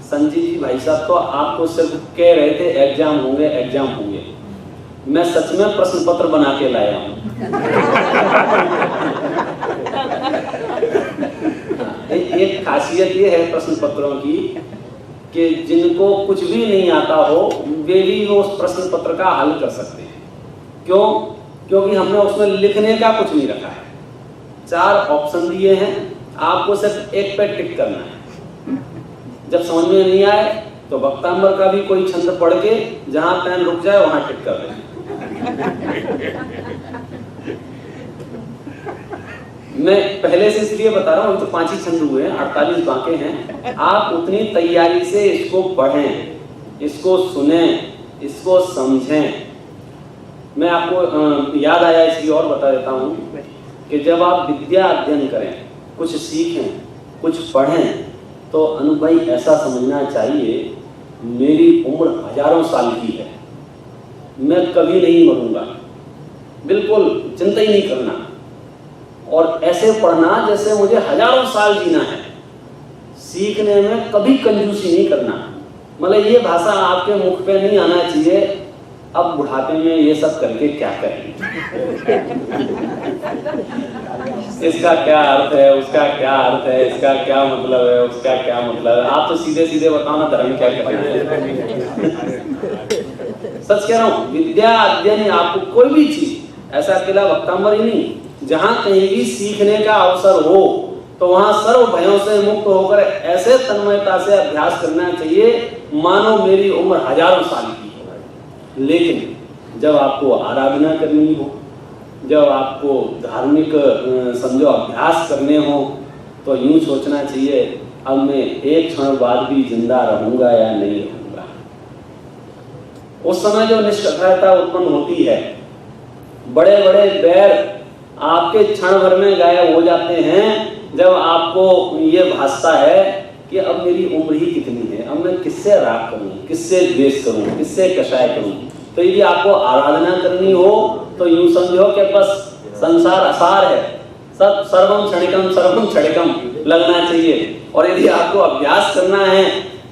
संजीव जी भाई साहब तो आपको सिर्फ कह रहे थे एग्जाम होंगे। मैं सच में प्रश्न पत्र बना के लाया हूँ। एक खासियत ये है प्रश्न पत्रों की कि जिनको कुछ भी नहीं आता हो वे भी उस प्रश्न पत्र का हल कर सकते हैं। क्यों? क्योंकि हमने उसमें लिखने का कुछ नहीं रखा है। 4 ऑप्शन दिए हैं, आपको सिर्फ एक पे टिक करना है। जब समझ में नहीं आए तो भक्तांबर का भी कोई छंद पढ़ के जहां पेन रुक जाए वहां टिक कर दें। मैं पहले से इसलिए बता रहा हूँ, तो 5 ही छंद हुए हैं, 48 बांके हैं। आप उतनी तैयारी से इसको पढ़ें, इसको सुने, इसको समझें। मैं आपको याद आया इसलिए और बता देता हूँ कि जब आप विद्या अध्ययन करें, कुछ सीखें, कुछ पढ़ें, तो अनुभव ऐसा समझना चाहिए मेरी उम्र हजारों साल की है, मैं कभी नहीं मरूंगा, बिल्कुल चिंता ही नहीं करना, और ऐसे पढ़ना जैसे मुझे हजारों साल जीना है। सीखने में कभी कंजूसी नहीं करना। मतलब ये भाषा आपके मुख पे नहीं आना चाहिए, अब बुढ़ापे में ये सब करके क्या करेंगे, इसका क्या अर्थ है, उसका क्या अर्थ है, इसका क्या मतलब है, उसका क्या मतलब है। आप तो सीधे सीधे बताओ ना, धर्म क्या करेंगे। सच कह रहा हूँ, विद्या अध्ययन आपको कोई भी चीज, ऐसा अकेला वक्तांबर ही नहीं, जहां कहीं भी सीखने का अवसर हो तो वहां सर्व भयों से मुक्त होकर ऐसे तन्मयता से अभ्यास करना चाहिए मानो मेरी उम्र हजारों साल की हो। लेकिन जब आपको आराधना करनी हो, जब आपको धार्मिक समझो अभ्यास करने हो, तो यूं सोचना चाहिए अब मैं एक क्षण बाद भी जिंदा रहूंगा या नहीं रहूंगा। उस समय जो निष्कर्षता उत्पन्न होती है, बड़े बड़े बैर आपके क्षण भर में गायब हो जाते हैं जब आपको ये भासता है कि अब मेरी उम्र ही कितनी है, अब मैं किससे राग करूं, किससे द्वेष करूं, किससे कषाय करूं। तो यदि आपको आराधना करनी हो तो यूं समझो कि बस संसार असार है, सब सर्वम क्षणिकम लगना चाहिए। और यदि आपको अभ्यास करना है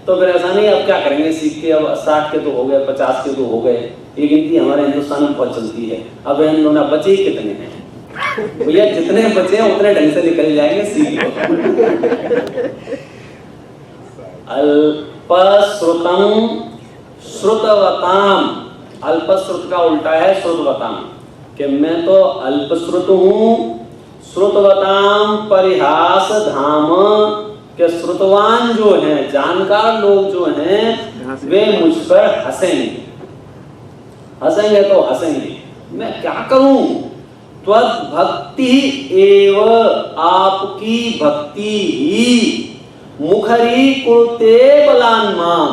तो फिर ऐसा नहीं अब क्या करेंगे सीख के, अब 60 के तो हो गए, 50 के तो हो गए, ये गिनती हमारे हिंदुस्तान में बहुत चलती है। अब इन दोनों बचे ही कितने हैं भैया, जितने बचे हैं उतने ढंग से निकल जाएंगे। सीख अल्पश्रुतम श्रुतवताम, अल्पश्रुत का उल्टा है श्रुतवताम, कि मैं तो अल्पश्रुत हूं, श्रुतवताम परिहास धाम, के श्रुतवान जो हैं, जानकार लोग जो हैं, वे मुझ पर हंसेंगे, हंसेंगे तो हंसेंगे, मैं क्या करूं। त्वत् भक्ति एव, आपकी भक्ति ही मुखरी कुरुते बलान माम,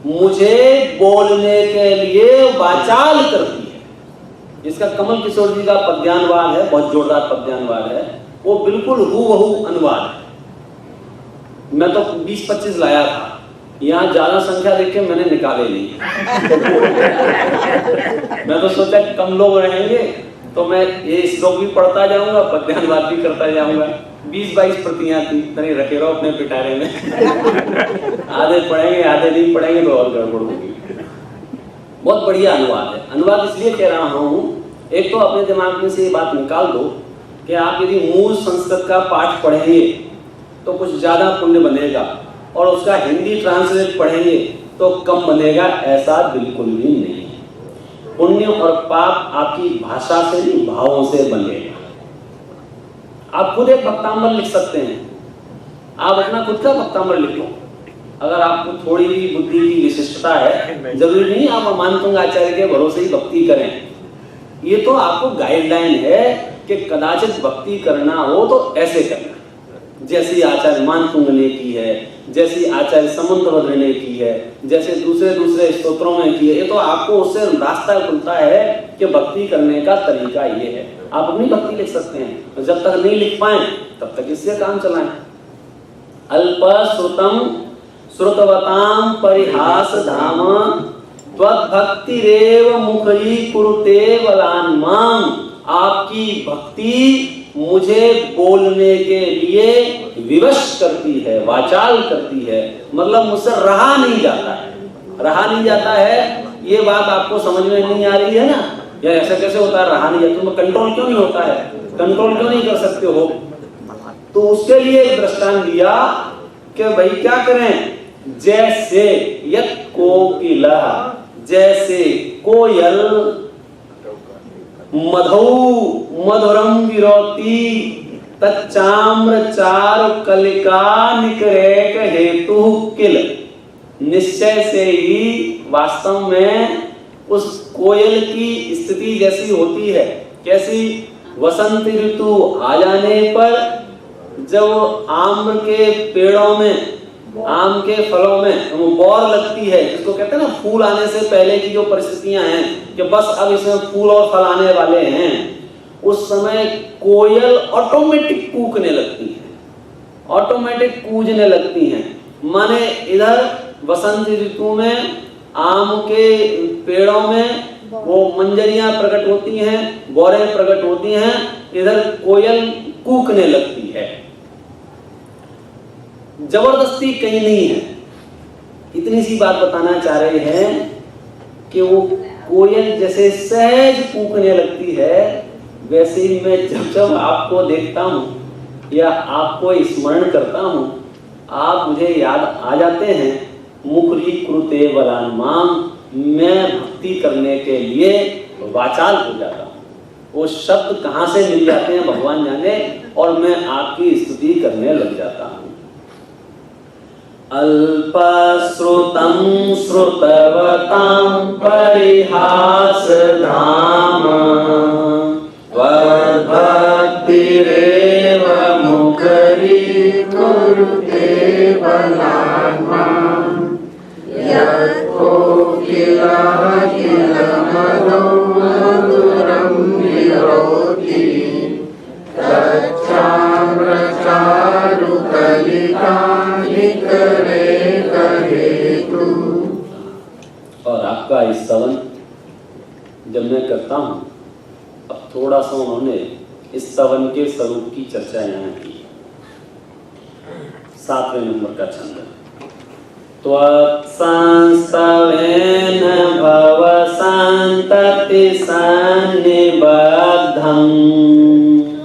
मुझे बोलने के लिए वाचाल करती है। इसका कमल किशोर जी का पद्यानुवाद है, बहुत जोरदार पद्यानुवाद है, वो बिल्कुल हूबहू अनुवाद है। मैं तो 20-25 लाया था, यहाँ ज्यादा संख्या देख के मैंने निकाले नहीं। मैं तो सोचा कम लोग रहेंगे तो मैं ये श्लोक भी पढ़ता जाऊंगा, पद्यानुवाद भी करता जाऊंगा। 20-22 प्रतियां थी, तनी रखे रहो अपने पिटारे में। आधे पढ़ेंगे आधे नहीं पढ़ेंगे तो और गड़बड़ होगी। बहुत बढ़िया अनुवाद है। अनुवाद इसलिए कह रहा हूँ, एक तो अपने दिमाग में से ये बात निकाल दो कि आप यदि मूल संस्कृत का पाठ पढ़ेंगे तो कुछ ज्यादा पुण्य बनेगा, और उसका हिंदी ट्रांसलेट पढ़ेंगे तो कम बनेगा, ऐसा बिल्कुल भी नहीं। पुण्य और पाप आपकी भाषा से नहीं, भावों से बनेगा। आप खुद एक वक्तांबर लिख सकते हैं, आप अपना खुद का वक्तांबर लिख लो। अगर आपको थोड़ी भी बुद्धि की विशिष्टता है, जरूरी नहीं आप अमानतुंग आचार्य के भरोसे ही भक्ति करें। ये तो आपको गाइडलाइन है कि कदाचित भक्ति करना हो तो ऐसे करना, जैसी आचार्य मानतुंग ने की है, जैसी आचार्य समंतभद्र ने की है, जैसे दूसरे स्तोत्रों में की है। ये तो आपको उससे रास्ता खुलता है कि भक्ति करने का तरीका ये है। आप अपनी भक्ति लिख सकते हैं, जब तक नहीं लिख पाए तब तक इससे काम चलाएं। अल्पश्रुतम श्रुतवताम परिहास धाम, त्वद्भक्तिरेव मुखरी कुरुते बलान माम, आपकी भक्ति मुझे बोलने के लिए विवश करती है, वाचाल करती है, मतलब मुझसे रहा नहीं जाता है। रहा नहीं जाता है, ये बात आपको समझ में नहीं आ रही है ना, या ऐसा कैसे होता है रहा नहीं जाता, तुम्हें कंट्रोल क्यों नहीं होता है, कंट्रोल क्यों नहीं कर सकते हो। तो उसके लिए एक दृष्टांत दिया कि भाई क्या करें, जैसे यत् कोकिला, जैसे कोयल मधु मधुरम विरोती तच्चाम्र चार कलिका निकरेक हेतु किल, निश्चय से ही वास्तव में उस कोयल की स्थिति जैसी होती है, कैसी, वसंत ऋतु आ जाने पर जब आम के पेड़ों में, आम के फलों में वो बौर लगती है, जिसको कहते हैं ना फूल आने से पहले की जो परिस्थितियां हैं कि बस अब इसमें फूल और फल आने वाले हैं, उस समय कोयल ऑटोमेटिक कूकने लगती है, ऑटोमेटिक कूजने लगती हैं। माने इधर वसंत ऋतु में आम के पेड़ों में वो मंजरियां प्रकट होती हैं, बौरें प्रकट होती हैं, इधर कोयल कूकने लगती है। जबरदस्ती कहीं नहीं है, इतनी सी बात बताना चाह रहे हैं कि वो कोयल जैसे सहज कूकने लगती है, वैसे ही मैं जब जब आपको देखता हूँ या आपको स्मरण करता हूँ, आप मुझे याद आ जाते हैं। मुखरी कृते बलान्माम, मैं भक्ति करने के लिए वाचाल हो जाता हूँ। वो शब्द कहाँ से मिल जाते हैं भगवान जाने, और मैं आपकी स्तुति करने लग जाता हूँ। अल्पश्रुतं श्रुतवतां परिहास धाम भक्तिरेव मुखरी कुरुते बलान्माम् यत्कोकिलः किलमधो मधुरं विरोधि तच्चाम्रचारुकलिका निकरे कहेतु। और आपका स्तवन जब मैं करता हूँ, अब थोड़ा सा उन्होंने इस स्तवन के स्वरूप की चर्चा यहाँ की। 7वें नंबर का छंद, त्वत्संस्तवेन भव संतति सन्निबद्धम्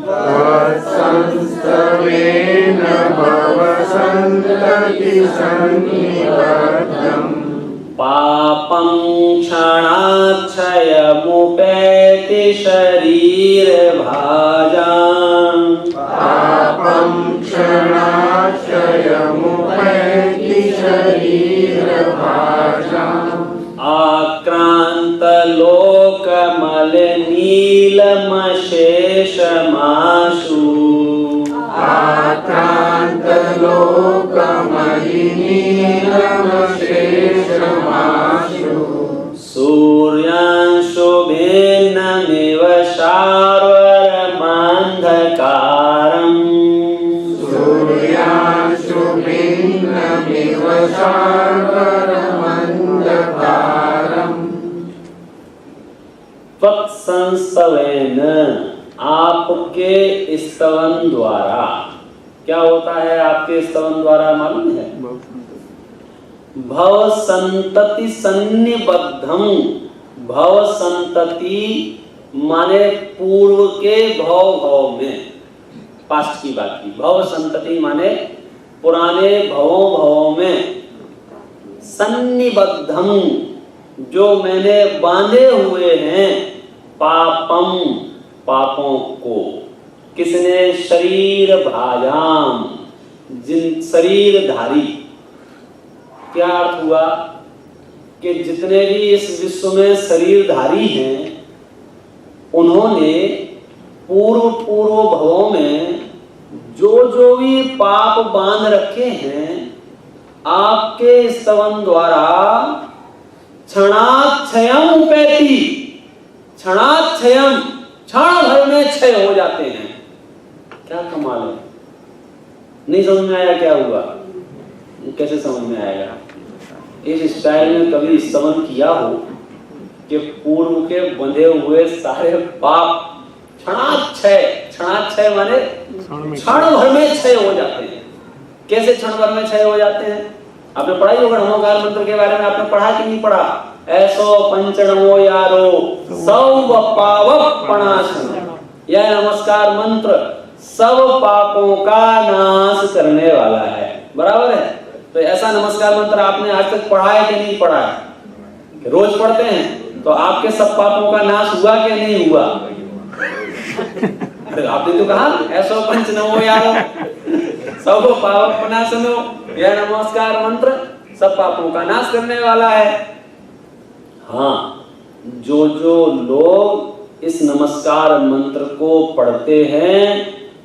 त्वत्संस्तवेन भव संतति सन्निबद्धम् पापं क्षणाक्षयमुपैति शरीरभाजाम् पापं क्षणाक्षयमुपैति शरीरभाजाम् आक्रान्तलोकमलिनीलमशेषमाशु आक्रान्तलोकमलिनीलमशेषमाशु सूर्यांशुभिन्नमिव शार्वरमन्धकारम् सूर्यांशुभिन्नमिव शार्वरमन्धकारम् त्वत्संस्तवेन, आपके स्तवन द्वारा। क्या होता है आपके स्तवन द्वारा मालूम है? भव संतति सन्निबद्धम। भव संतति माने पूर्व के भव भव में, पास्ट की बात की। भव संतति माने पुराने भवों भवों में, सन्निबद्धम जो मैंने बांधे हुए हैं, पापम पापों को। किसने? शरीर भाजाम, जिन शरीरधारी। क्या अर्थ हुआ कि जितने भी इस विश्व में शरीरधारी हैं, उन्होंने पूर्व भवों में जो भी पाप बांध रखे हैं, आपके स्तवन द्वारा क्षणाक्षयम उपैति, क्षणाक्षयम, क्षण भर में क्षय हो जाते हैं। क्या कमाल है! नहीं समझ में आया क्या हुआ? कैसे समझ में आएगा? इस स्टाइल में कभी स्तवन किया हो कि पूर्व के बंधे हुए सारे पाप क्षणाक्षय, क्षणाक्षय माने क्षण भर में क्षय हो जाते हैं। कैसे क्षण भर में क्षय हो जाते हैं? आपने पढ़ा ही होगा नमोकार मंत्र के बारे में, आपने पढ़ा कि नहीं पढ़ा? ऐसो पंचनमो यारो सब पावपणाशन। यह नमस्कार मंत्र सब पापों का नाश करने वाला है। बराबर है? तो ऐसा नमस्कार मंत्र आपने आज तक पढ़ा है कि नहीं पढ़ा है? रोज पढ़ते हैं तो आपके सब पापों का नाश हुआ कि नहीं हुआ? अरे आपने तो कहा ऐसो पंचनमो यारो सब पावपणाशनो, यह नमस्कार मंत्र सब पापों का नाश करने वाला है। हाँ, जो लोग इस नमस्कार मंत्र को पढ़ते हैं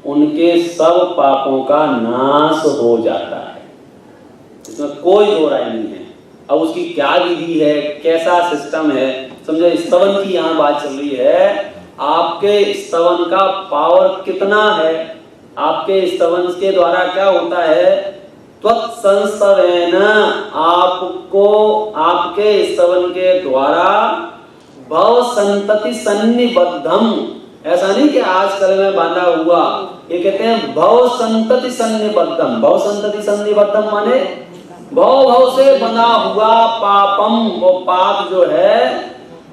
उनके सब पापों का नाश हो जाता है। इसमें कोई दो राय नहीं है। अब उसकी क्या विधि है, कैसा सिस्टम है, समझो स्तवन की यहाँ बात चल रही है। आपके स्तवन का पावर कितना है, आपके स्तवन के द्वारा क्या होता है, त्वत्संस्तवेन आपको आपके स्तवन के द्वारा भव संतति सन्निबद्धम, ऐसा नहीं कि आजकल में बांधा हुआ, ये कहते हैं भव संतति सन्निबद्धम। भव संतति सन्निबद्धम माने भव भव से बना हुआ पापम, वो पाप जो है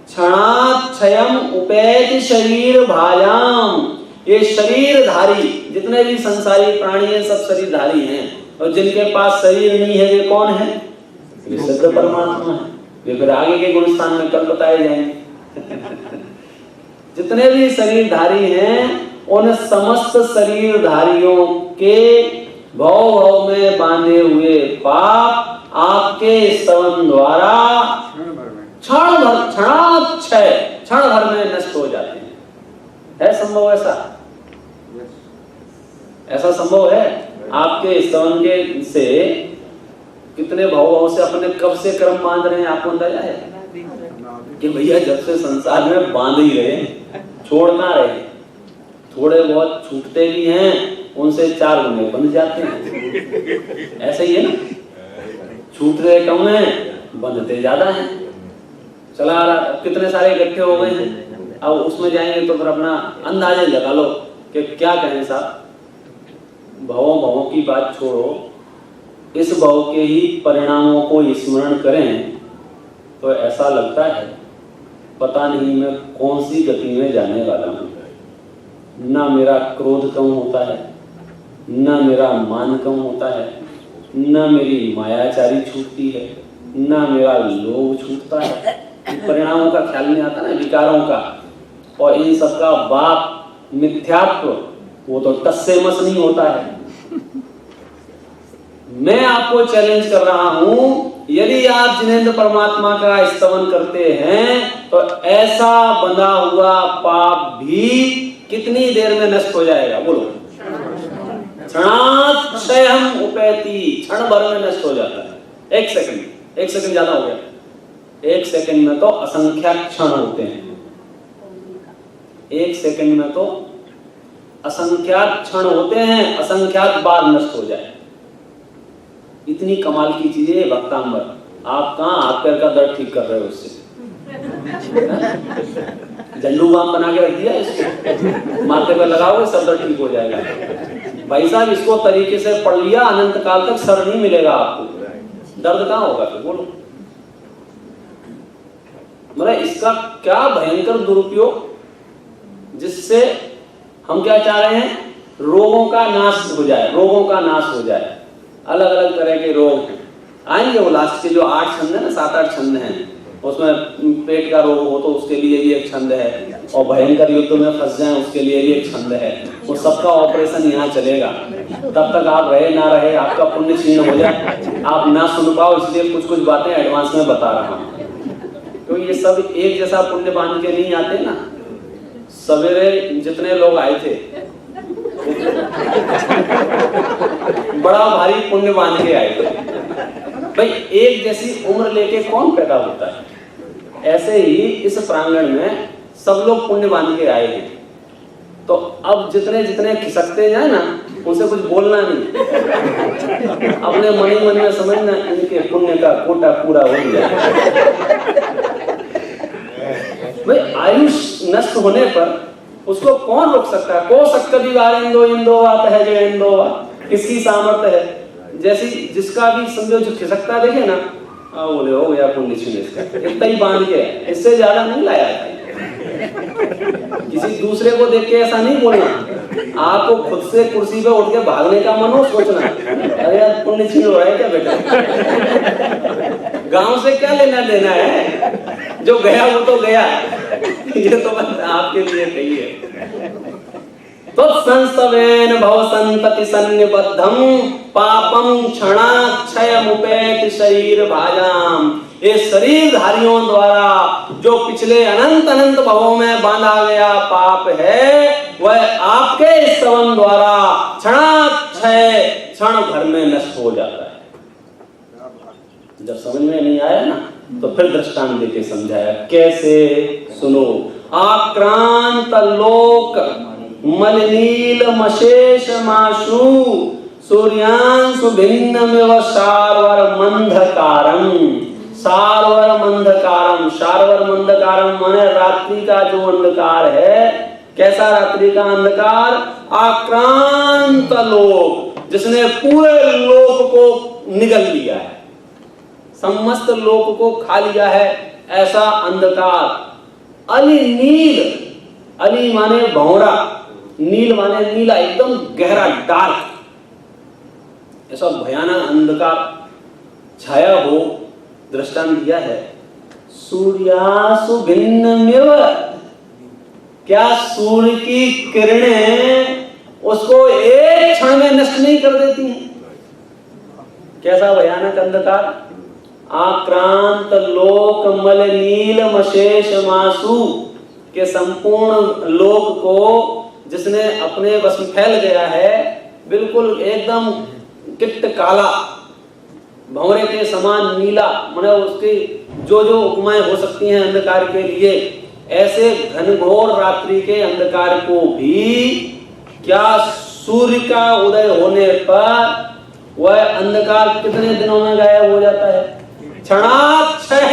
क्षणाक्षयम उपेति शरीर भायाम, ये शरीरधारी जितने भी संसारी प्राणी हैं सब शरीरधारी हैं, और जिनके पास शरीर नहीं है वे कौन है, वे सिद्ध परमात्मा है। वे फिर आगे के गुणस्थान में कल बताए जाएंगे। जितने भी शरीरधारी हैं उन समस्त शरीरधारियों के भव भव में बांधे हुए पाप आपके स्तवन द्वारा क्षण भर में नष्ट हो जाते हैं। है संभव ऐसा? ऐसा संभव है? आपके स्तवन के से कितने भाव भाव से अपने कब से कर्म बांध रहे हैं, आपको अंदाजा है कि भैया जब से संसार में बांध ही रहे, छोड़ ना रहे। थोड़े बहुत छूटते भी हैं, उनसे 4 गुने बंध जाते हैं। ऐसे ही है ना, छूट रहे कम है, बंधते ज्यादा हैं। चला आ रहा, कितने सारे इकट्ठे हो गए हैं। अब उसमें जाएंगे तो फिर अपना अंदाजा लगा लो कि क्या कहें साहब। भवों की बात छोड़ो, इस भव के ही परिणामों को स्मरण करें तो ऐसा लगता है पता नहीं मैं कौन सी गति में जाने वाला हूं। ना मेरा क्रोध कम होता है, ना मेरा मान कम होता है, ना मेरी मायाचारी छूटती है, ना मेरा लोभ छूटता है। परिणामों का ख्याल नहीं आता ना, विकारों का, और इन सबका बाप मिथ्यात्व वो तो टस से मस नहीं होता है। मैं आपको चैलेंज कर रहा हूं, यदि आप जिनेंद्र परमात्मा का स्तवन करते हैं तो ऐसा बंधा हुआ पाप भी कितनी देर में नष्ट हो जाएगा, बोलो? क्षणाक्षयम उपैति, क्षण भर में नष्ट हो जाता है। 1 सेकंड ज्यादा हो गया। 1 सेकंड में तो असंख्यात क्षण होते हैं। 1 सेकंड में तो असंख्यात क्षण होते हैं, असंख्यात बार नष्ट हो जाए। इतनी कमाल की चीज है भक्तांबर। आप कहां हाथ पैर का दर्द ठीक कर रहे हो उससे? झंडू बाम बना के रख दिया इसको, माथे पर लगाओगे सब दर्द ठीक हो जाएगा। भाई साहब इसको तरीके से पढ़ लिया, अनंत काल तक सर नहीं मिलेगा आपको। दर्द कहां होगा फिर, बोलो? मतलब इसका क्या भयंकर दुरुपयोग, जिससे हम क्या चाह रहे हैं, रोगों का नाश हो जाए, रोगों का नाश हो जाए। अलग अलग तरह के रोग आएंगे, वो लास्ट के जो 8 छंद है ना, 7-8 छंद हैं, उसमें पेट का रोग हो तो उसके लिए भी एक छंद है, और भयंकर युद्ध में फंस जाए उसके लिए भी एक छंद है। वो सबका ऑपरेशन यहाँ चलेगा। तब तक आप रहे ना रहे, आपका पुण्य क्षीण हो जाए, आप ना सुन पाओ, इसलिए कुछ बातें एडवांस में बता रहा हूँ। तो ये सब एक जैसा पुण्य बांध के नहीं आते ना। सवेरे जितने लोग आए थे बड़ा भारी पुण्य बांध के आए थे। भाई एक जैसी उम्र लेके कौन पैदा होता है? ऐसे ही इस प्रांगण में सब लोग पुण्य बांध के आए हैं। तो अब जितने जितने खिसकते जाए ना, उनसे कुछ बोलना नहीं, अपने मन में समझना इनके पुण्य का कोटा पूरा हो जाए। भाई आयुष नष्ट होने पर उसको कौन रोक सकता है? को सक्कदी वारेंदो इंदो आत है जो इंदो किसकी सामर्थ्य है? जैसी जिसका भी समझो जो खिसकता देखे ना, बोले हो गया पुण्य क्षीण इसका, इतना ही बांध के, इससे ज्यादा नहीं लाया। किसी दूसरे को देख के ऐसा नहीं बोलना, आपको खुद से कुर्सी पे उठ के भागने का मन हो, सोचना अरे यार पुण्य क्षीण हो रहा है क्या बेटा? गांव से क्या लेना देना है, जो गया वो तो गया। ये तो बस आपके लिए कही है। तत्संस्तवेन भव संतति सन्निबद्धम पापम क्षणाक्षयमुपैति शरीर भाजाम। ये शरीरधारियों द्वारा जो पिछले अनंत अनंत भवों में बांधा गया पाप है, वह आपके स्तवन द्वारा क्षणाक्षय क्षण भर में नष्ट हो जाता है। जब समझ में नहीं आया ना, तो फिर दृष्टांत देके समझाया। कैसे? सुनो। आक्रांत लोक मलिनील मशेष माशु सूर्यांशु भिन्नमेव सारवर मंधकारम। सारवर मंधकारम, सारवर मंधकारम माने रात्रि का जो अंधकार है। कैसा रात्रि का अंधकार? आक्रांत लोक, जिसने पूरे लोक को निगल लिया है, समस्त लोक को खा लिया है, ऐसा अंधकार। अली नील, अली माने भौरा, नील माने नीला, एकदम गहरा डार्क, ऐसा भयानक अंधकार छाया हो। दृष्टांत दिया है सूर्यासु भिन्नमेव। क्या सूर्य की किरणें उसको एक क्षण में नष्ट नहीं कर देती हैं? कैसा भयानक अंधकार। आक्रांत लोक मल नील मशेष मासु के संपूर्ण लोक को जिसने अपने बस में फैल गया है, बिल्कुल एकदम किट काला, भंवरे के समान नीला, माने उसकी जो जो उपमाएं हो सकती हैं अंधकार के लिए, ऐसे घनघोर रात्रि के अंधकार को भी क्या सूर्य का उदय होने पर वह अंधकार कितने दिनों में गायब हो जाता है? क्षणाक्षय।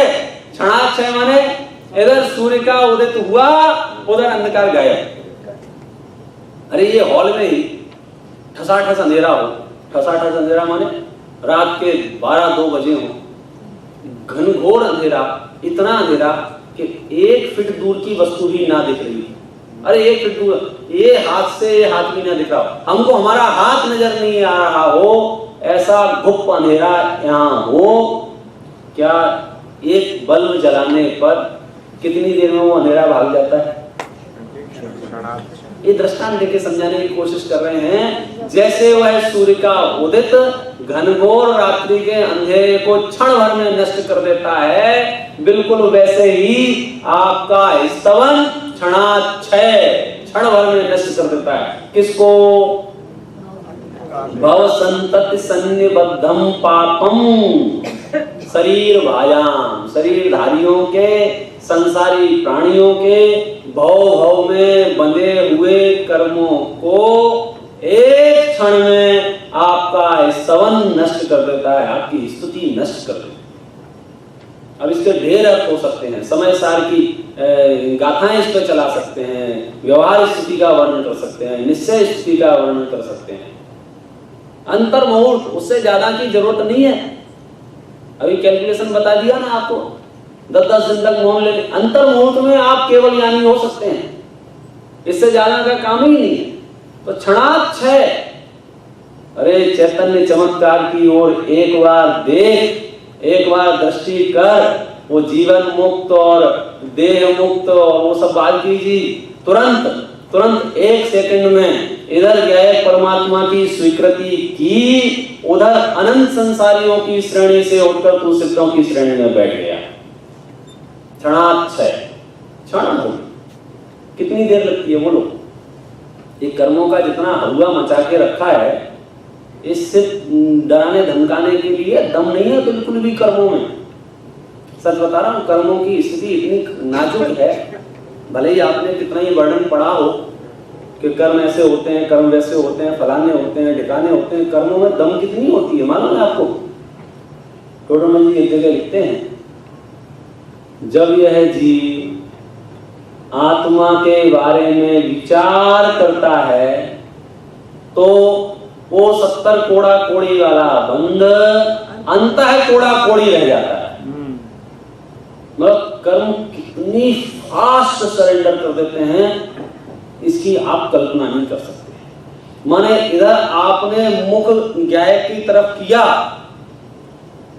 क्षणाक्षय माने इधर सूर्य का उदित हुआ, उधर अंधकार गायब। अरे ये हॉल में ही ठसाठस अंधेरा हो, ठसाठस अंधेरा माने रात के 12-2 बजे हो, घनघोर अंधेरा, इतना अंधेरा कि 1 फीट दूर की वस्तु भी ना दिख रही। अरे 1 फीट दूर, ये हाथ से ये हाथ भी ना दिख रहा, हमको हमारा हाथ नजर नहीं आ रहा हो, ऐसा गुप्त अंधेरा यहाँ हो। क्या एक बल्ब जलाने पर कितनी देर में वो अंधेरा भाग जाता है? ये दृष्टांत देके समझाने की कोशिश कर रहे हैं। जैसे वह सूर्य का उदित घनघोर रात्रि के अंधेरे को क्षण भर में नष्ट कर देता है, बिल्कुल वैसे ही आपका स्तवन क्षणाक्षय क्षण भर में नष्ट कर देता है। किसको? भव संतति सन्निबद्धम पापम शरीर भायाम, शरीरधारियों के, संसारी प्राणियों के भव भव में बंधे हुए कर्मों को एक क्षण में आपका स्तवन नष्ट कर देता है, आपकी स्तुति नष्ट कर देता है। अब इसके ढेर अर्थ हो सकते हैं, समय सार की गाथाएं इस पर चला सकते हैं, व्यवहार स्थिति का वर्णन कर सकते हैं, निश्चय स्थिति का वर्णन कर सकते हैं। अंतर मुहूर्त, उससे ज्यादा की जरूरत नहीं है। अभी कैलकुलेशन बता दिया ना आपको, 10-10 दिन तक मौन लेने। अंतर मुहूर्त में आप केवल ज्ञानी हो सकते हैं, इससे ज्यादा का काम ही नहीं है। तो क्षणाक्षय, अरे चैतन्य चमत्कार की ओर एक बार देख, एक बार दृष्टि कर, वो जीवन मुक्त और देह मुक्त और वो सब बात कीजिए, तुरंत 1 सेकंड में इधर गए परमात्मा की स्वीकृति की, उधर अनंत संसारियों की श्रेणी से उठकर तू सिद्धों की श्रेणी में बैठ गया। क्षणाक्षय, क्षण हो। कितनी देर लगती है बोलो? ये कर्मों का जितना हलवा मचा के रखा है, इससे डराने धमकाने के लिए दम नहीं है बिल्कुल भी कर्मों में। सच बता रहा हूं, कर्मों की स्थिति इतनी नाजुक है, भले ही आपने कितना ही वर्णन पढ़ा हो कि कर्म ऐसे होते हैं, कर्म वैसे होते हैं, फलाने होते हैं, ढिकाने होते हैं, कर्मों में दम कितनी होती है मालूम है आपको? टोडरमल जी एक जगह लिखते हैं, जब यह जीव आत्मा के बारे में विचार करता है तो वो 70 कोड़ा कोड़ी वाला बंद अंतः कोड़ा कोड़ी रह जाता है। मतलब कर्म कितनी फास्ट सरेंडर कर देते हैं, इसकी आप कल्पना नहीं कर सकते। माने इधर आपने मुख न्याय की तरफ किया,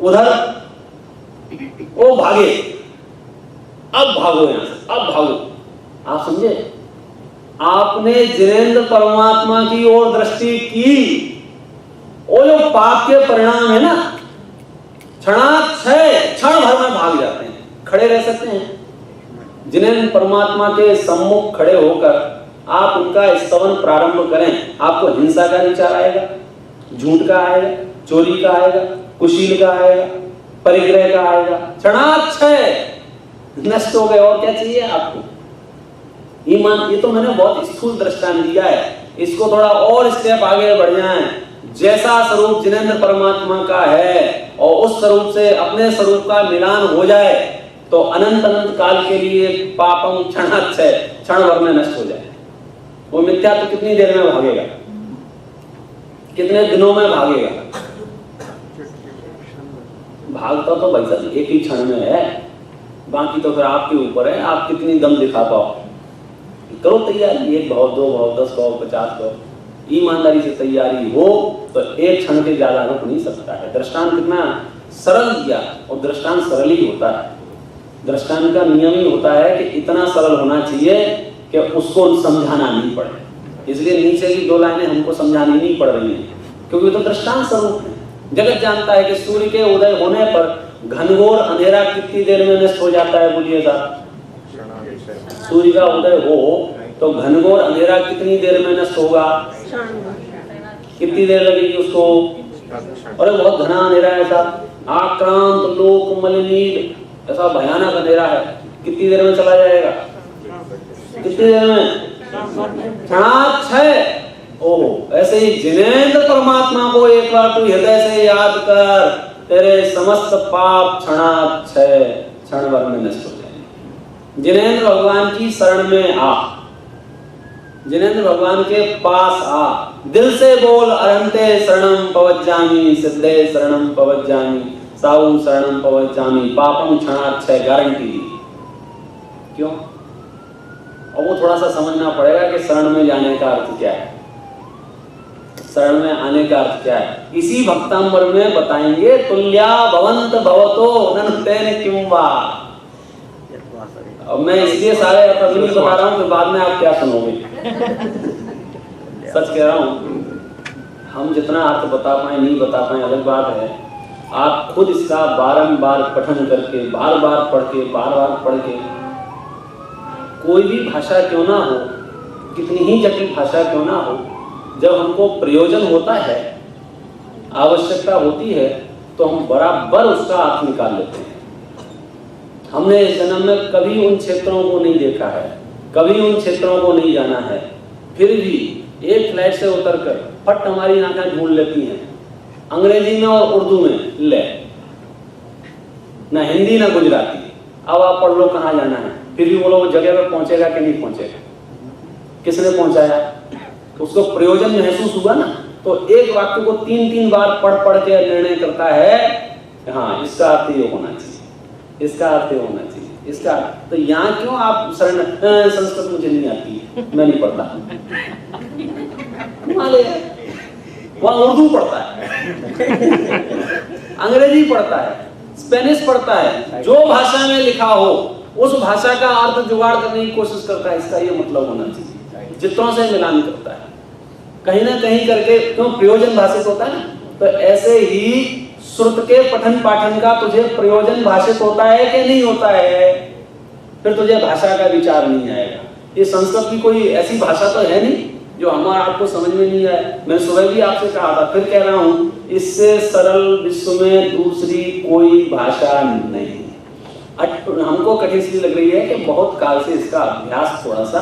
उधर वो भागे, अब भागो यहां से, अब भागो। आप समझे? आपने जिनेंद्र परमात्मा की ओर दृष्टि की, वो जो पाप के परिणाम है ना, क्षणाक्षय क्षण भर में भाग जाता है। करते हैं? खड़े रह सकते हैं। जिन्हें परमात्मा के सम्मुख खड़े होकर आप उनका स्तवन प्रारंभ करें, आपको हिंसा का विचार आएगा, झूठ का आएगा, चोरी का आएगा, कुशील का आएगा, परिग्रह का आएगा, क्षणाक्षय नष्ट हो गए। और क्या चाहिए आपको? ईमान। ये तो मैंने बहुत स्थूल दृष्टांत दिया है, इसको थोड़ा और स्टेप आगे बढ़ जाएं। जैसा स्वरूप जिनेंद्र परमात्मा का है और उस स्वरूप से अपने स्वरूप का मिलान हो जाए तो अनंत अनंत काल के लिए पापम क्षणाक्षय, क्षण भर में नष्ट हो जाए। वो मिथ्या तो कितनी देर में भागेगा, कितने दिनों में भागेगा? भागता तो भाई साहब एक ही क्षण में है, बाकी तो फिर आपके ऊपर है, आप कितनी दम दिखा पाओ। करो तैयारी, 1 भाव, 2 भाव, 10 भाव, 50 भाव, ईमानदारी से तैयारी हो तो एक क्षण के ज्यादा रुक नहीं सकता है। दृष्टांत कितना सरल दिया, और दृष्टांत सरल ही होता है। दृष्टांत का नियम ही होता है कि इतना सरल होना चाहिए कि उसको समझाना नहीं पड़े। इसलिए नीचे की 2 लाइनें हमको समझानी नहीं पड़ रही हैं, क्योंकि तो दृष्टांत स्वरूप है। जगत जानता है कि सूर्य के उदय होने पर घनघोर अंधेरा कितनी देर में नष्ट हो जाता है? बोलिए साहब। सूर्य का उदय हो तो घनघोर अंधेरा कितनी देर में नष्ट होगा? कितनी देर लगेगी उसको? अरे बहुत घना अंधेरा है साहब, आक्रांत लोक मलिनील, ऐसा भयानक अंधेरा है, कितनी देर में चला जाएगा? कितनी देर में? क्षणाक्षय। ओह, ऐसे ही जिनेंद्र परमात्मा को एक बार तू हृदय से याद कर, तेरे समस्त पाप क्षणाक्षय, क्षण भर में नष्ट हो जाएंगे। जिनेंद्र भगवान की शरण में आ, जिनेंद्र भगवान के पास आ, दिल से बोल अरहंते शरणम पवज्जामि, सिद्धे शरणम पवज्जामि, साहु शरणम पवज्जामि, पापम क्षणाक्षय, गारंटी दी। क्यों? और वो थोड़ा सा समझना पड़ेगा कि शरण में जाने का अर्थ क्या है, शरण में आने का अर्थ क्या है। इसी भक्तांबर में बताएंगे, तुल्या भवंत भवतो नन्तेन किम वा। अब मैं इसलिए सारे अर्थ अभी नहीं बता रहा हूँ कि बाद में आप क्या सुनोगे। सच कह रहा हूँ, हम जितना अर्थ बता पाए नहीं बता पाए अलग बात है, आप खुद इसका बारंबार पठन करके, बार बार पढ़ के, कोई भी भाषा क्यों ना हो, कितनी ही जटिल भाषा क्यों ना हो, जब हमको प्रयोजन होता है, आवश्यकता होती है, तो हम बराबर उसका अर्थ निकाल लेते हैं। हमने इस जन्म में कभी उन क्षेत्रों को नहीं देखा है, कभी उन क्षेत्रों को नहीं जाना है, फिर भी एक फ्लाइट से उतरकर फट हमारी आंखें ढूंढ लेती हैं, अंग्रेजी में और उर्दू में, ले ना हिंदी ना गुजराती, अब आप पढ़ लो कहाँ जाना है, फिर भी बोलो वो जगह पे पहुंचेगा कि नहीं पहुंचेगा? किसने पहुंचाया? तो उसको प्रयोजन महसूस हुआ ना, तो एक वाक्य को 3-3 बार पढ़ के निर्णय करता है, हाँ इसका अर्थ ये होना चाहिए, इसका अर्थ ये होना चाहिए, इसका। तो यहाँ क्यों आप संस्कृत मुझे नहीं आती है, मैं नहीं पढ़ता, वहाँ उर्दू पढ़ता है, अंग्रेजी पढ़ता है, स्पेनिश पढ़ता है, जो भाषा में लिखा हो उस भाषा का अर्थ जुगाड़ करने की कोशिश करता है। इसका ये मतलब होना चाहिए, चित्रों से मिलान करता है कहीं ना कहीं करके, क्यों? प्रयोजन भाषित होता है ना। तो ऐसे ही श्रुत के पठन पाठन का तुझे प्रयोजन भाषित होता है कि नहीं होता है? फिर तुझे भाषा का विचार नहीं आएगा। ये संस्कृत की कोई ऐसी भाषा तो है नहीं जो हमारा आपको समझ में नहीं आए। मैं सुबह भी आपसे कहा था, फिर कह रहा हूं, इससे सरल विश्व में दूसरी कोई भाषा नहीं। हमको कठिन सी लग रही है कि बहुत काल से इसका अभ्यास थोड़ा सा